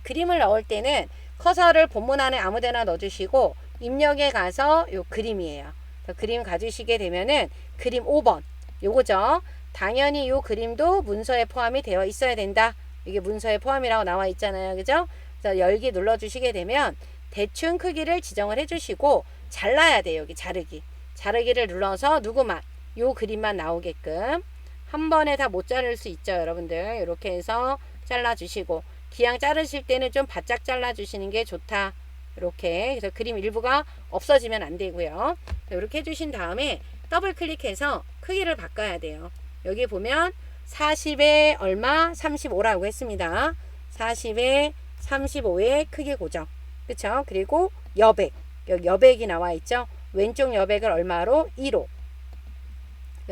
그림을 넣을 때는 커서를 본문 안에 아무데나 넣어주시고 입력에 가서 요 그림이에요. 그림 가주시게 되면은 그림 5번 요거죠. 당연히 요 그림도 문서에 포함이 되어 있어야 된다. 이게 문서에 포함이라고 나와 있잖아요. 그죠? 그래서 열기 눌러주시게 되면 대충 크기를 지정을 해주시고 잘라야 돼요. 여기 자르기. 자르기를 눌러서 누구만 요 그림만 나오게끔 한 번에 다 못 자를 수 있죠. 여러분들 이렇게 해서 잘라주시고 기왕 자르실 때는 좀 바짝 잘라주시는 게 좋다. 이렇게 그래서 그림 일부가 없어지면 안 되고요. 이렇게 해주신 다음에 더블 클릭해서 크기를 바꿔야 돼요. 여기 보면 40에 얼마 35라고 했습니다. 40에 35의 크기 고정. 그쵸? 그리고 여백. 여기 여백이 나와 있죠. 왼쪽 여백을 얼마로? 2로.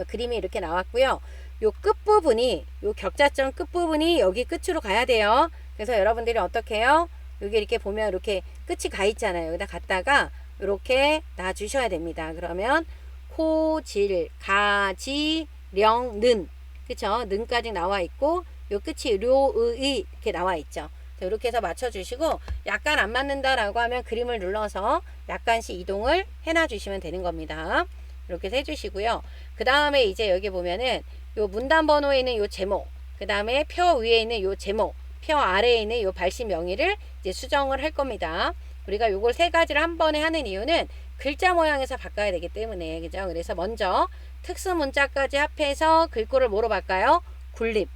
그림이 이렇게 나왔고요. 요 끝부분이 요 격자점 끝부분이 여기 끝으로 가야 돼요. 그래서 여러분들이 어떻게 해요? 여기 이렇게 보면 이렇게 끝이 가 있잖아요. 여기다 갖다가 이렇게 놔주셔야 됩니다. 그러면 코, 질, 가, 지, 령, 는. 그쵸? 는까지 나와 있고 요 끝이 료, 의 이렇게 나와 있죠. 이렇게 해서 맞춰주시고 약간 안 맞는다라고 하면 그림을 눌러서 약간씩 이동을 해놔 주시면 되는 겁니다. 이렇게 해서 해주시고요. 그 다음에 이제 여기 보면은 요 문단 번호에 있는 요 제목, 그 다음에 표 위에 있는 요 제목, 표 아래에 있는 요 발신 명의를 이제 수정을 할 겁니다. 우리가 요걸 세 가지를 한 번에 하는 이유는 글자 모양에서 바꿔야 되기 때문에, 그죠? 그래서 먼저 특수 문자까지 합해서 글꼴을 뭐로 바꿔요? 굴림.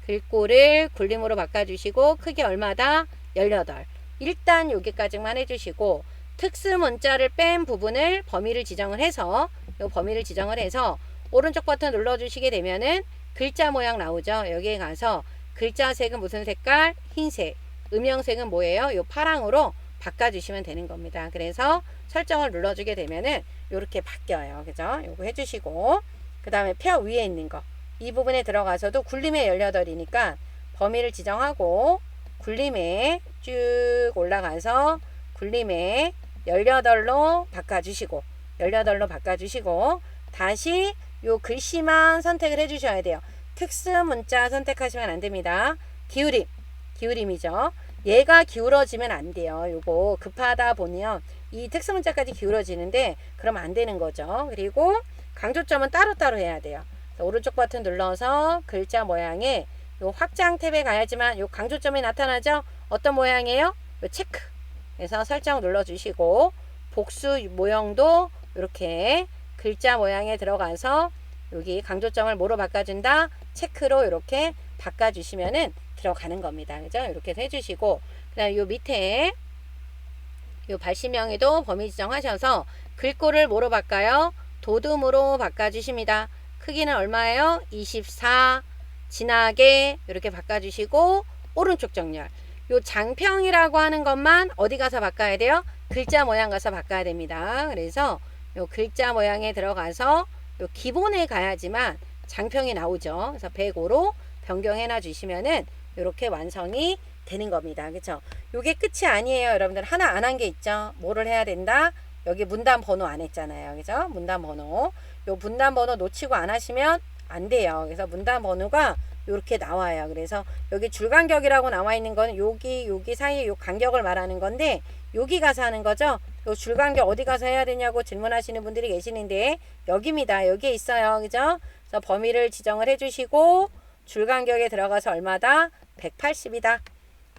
글꼴을 굴림으로 바꿔주시고 크기 얼마다? 18. 일단 여기까지만 해주시고 특수 문자를 뺀 부분을 범위를 지정을 해서 요 범위를 지정을 해서 오른쪽 버튼 눌러주시게 되면은 글자 모양 나오죠. 여기에 가서 글자 색은 무슨 색깔? 흰색. 음영색은 뭐예요? 요 파랑으로 바꿔주시면 되는 겁니다. 그래서 설정을 눌러주게 되면은 요렇게 바뀌어요. 그죠? 요거 해주시고 그 다음에 표 위에 있는 거 이 부분에 들어가서도 굴림의 18이니까 범위를 지정하고 굴림에 쭉 올라가서 굴림에 18로 바꿔주시고 18로 바꿔주시고 다시 요 글씨만 선택을 해주셔야 돼요. 특수 문자 선택하시면 안 됩니다. 기울임, 기울임이죠. 얘가 기울어지면 안 돼요. 요거 급하다 보면 이 특수 문자까지 기울어지는데 그러면 안 되는 거죠. 그리고 강조점은 따로따로 해야 돼요. 오른쪽 버튼 눌러서 글자 모양에 요 확장 탭에 가야지만 요 강조점이 나타나죠. 어떤 모양이에요? 요 체크. 그래서 설정 눌러주시고 복수 모형도 이렇게 글자 모양에 들어가서 여기 강조점을 뭐로 바꿔준다? 체크로 이렇게 바꿔주시면은 들어가는 겁니다. 그죠? 이렇게 해서 해주시고 그 다음에 요 밑에 요 발신명에도 범위 지정하셔서 글꼴을 뭐로 바꿔요? 도둠으로 바꿔주십니다. 크기는 얼마예요? 24 진하게 이렇게 바꿔주시고 오른쪽 정렬 요 장평이라고 하는 것만 어디 가서 바꿔야 돼요? 글자 모양 가서 바꿔야 됩니다. 그래서 요 글자 모양에 들어가서 요 기본에 가야지만 장평이 나오죠. 그래서 105로 변경해 놔 주시면은 이렇게 완성이 되는 겁니다. 그쵸? 요게 끝이 아니에요. 여러분들 하나 안 한 게 있죠. 뭐를 해야 된다? 여기 문단 번호 안 했잖아요. 그죠? 문단 번호. 요 문단 번호 놓치고 안 하시면 안 돼요. 그래서 문단 번호가 이렇게 나와요. 그래서 여기 줄간격이라고 나와 있는 거는 여기 사이에 요 간격을 말하는 건데 여기 가서 하는 거죠. 요 줄간격 어디 가서 해야 되냐고 질문하시는 분들이 계시는데 여기입니다. 여기에 있어요. 그죠? 그래서 범위를 지정을 해주시고 줄간격에 들어가서 얼마다? 180이다.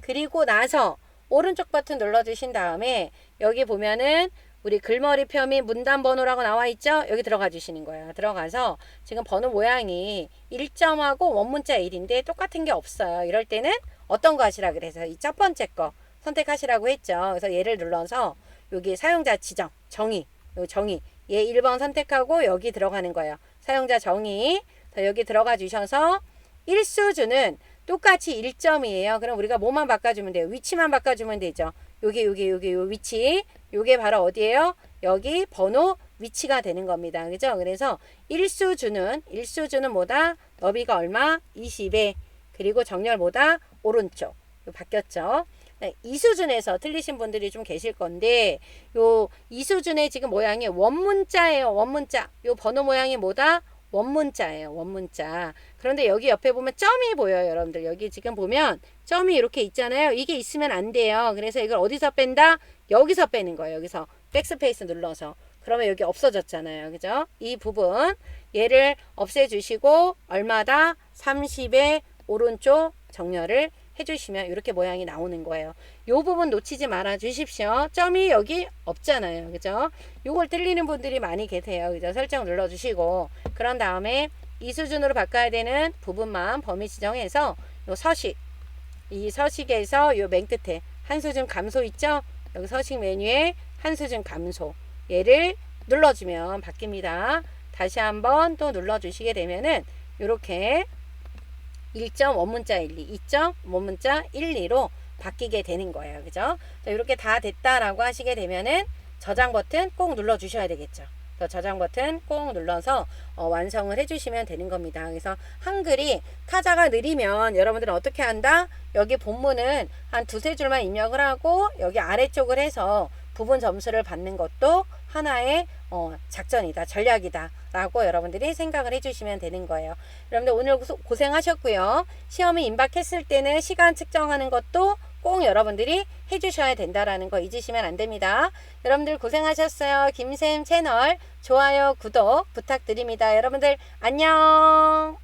그리고 나서 오른쪽 버튼 눌러주신 다음에 여기 보면은 우리 글머리 표 및 문단 번호라고 나와 있죠? 여기 들어가 주시는 거예요. 들어가서 지금 번호 모양이 1점하고 원문자 1인데 똑같은 게 없어요. 이럴 때는 어떤 거 하시라 그래서 이 첫 번째 거 선택하시라고 했죠. 그래서 얘를 눌러서 여기 사용자 지정, 정의, 요 정의 얘 1번 선택하고 여기 들어가는 거예요. 사용자 정의. 여기 들어가 주셔서 일수주는 똑같이 1점이에요. 그럼 우리가 뭐만 바꿔주면 돼요? 위치만 바꿔주면 되죠. 요게 요 위치. 요게 바로 어디예요? 여기 번호 위치가 되는 겁니다. 그죠? 그래서 일수주는 뭐다? 너비가 얼마? 20에. 그리고 정렬 뭐다? 오른쪽. 바뀌었죠? 네, 이 수준에서 틀리신 분들이 좀 계실 건데 요 이 수준의 지금 모양이 원문자예요. 원문자. 요 번호 모양이 뭐다? 원문자예요. 원문자. 그런데 여기 옆에 보면 점이 보여요. 여러분들 여기 지금 보면 점이 이렇게 있잖아요. 이게 있으면 안 돼요. 그래서 이걸 어디서 뺀다? 여기서 빼는 거예요. 여기서 백스페이스 눌러서. 그러면 여기 없어졌잖아요. 그죠? 이 부분 얘를 없애주시고 얼마다 30의 오른쪽 정렬을 해주시면 이렇게 모양이 나오는 거예요. 이 부분 놓치지 말아 주십시오. 점이 여기 없잖아요. 그죠? 요걸 틀리는 분들이 많이 계세요. 그죠? 설정 눌러주시고 그런 다음에 이 수준으로 바꿔야 되는 부분만 범위 지정해서 요 서식, 이 서식에서 요 맨 끝에 한 수준 감소 있죠? 여기 서식 메뉴에 한 수준 감소 얘를 눌러주면 바뀝니다. 다시 한번 또 눌러주시게 되면은 이렇게 1점 원문자 12, 2점 원문자 12로 바뀌게 되는 거예요. 그죠? 자, 이렇게 다 됐다라고 하시게 되면은 저장 버튼 꼭 눌러 주셔야 되겠죠. 저장 버튼 꼭 눌러서 완성을 해주시면 되는 겁니다. 그래서 한글이 타자가 느리면 여러분들은 어떻게 한다? 여기 본문은 한 두세 줄만 입력을 하고 여기 아래쪽을 해서 부분 점수를 받는 것도 하나의 작전이다, 전략이다 라고 여러분들이 생각을 해주시면 되는 거예요. 여러분들 오늘 고생하셨고요. 시험이 임박했을 때는 시간 측정하는 것도 꼭 여러분들이 해주셔야 된다라는 거 잊으시면 안 됩니다. 여러분들 고생하셨어요. 김쌤 채널 좋아요, 구독 부탁드립니다. 여러분들 안녕.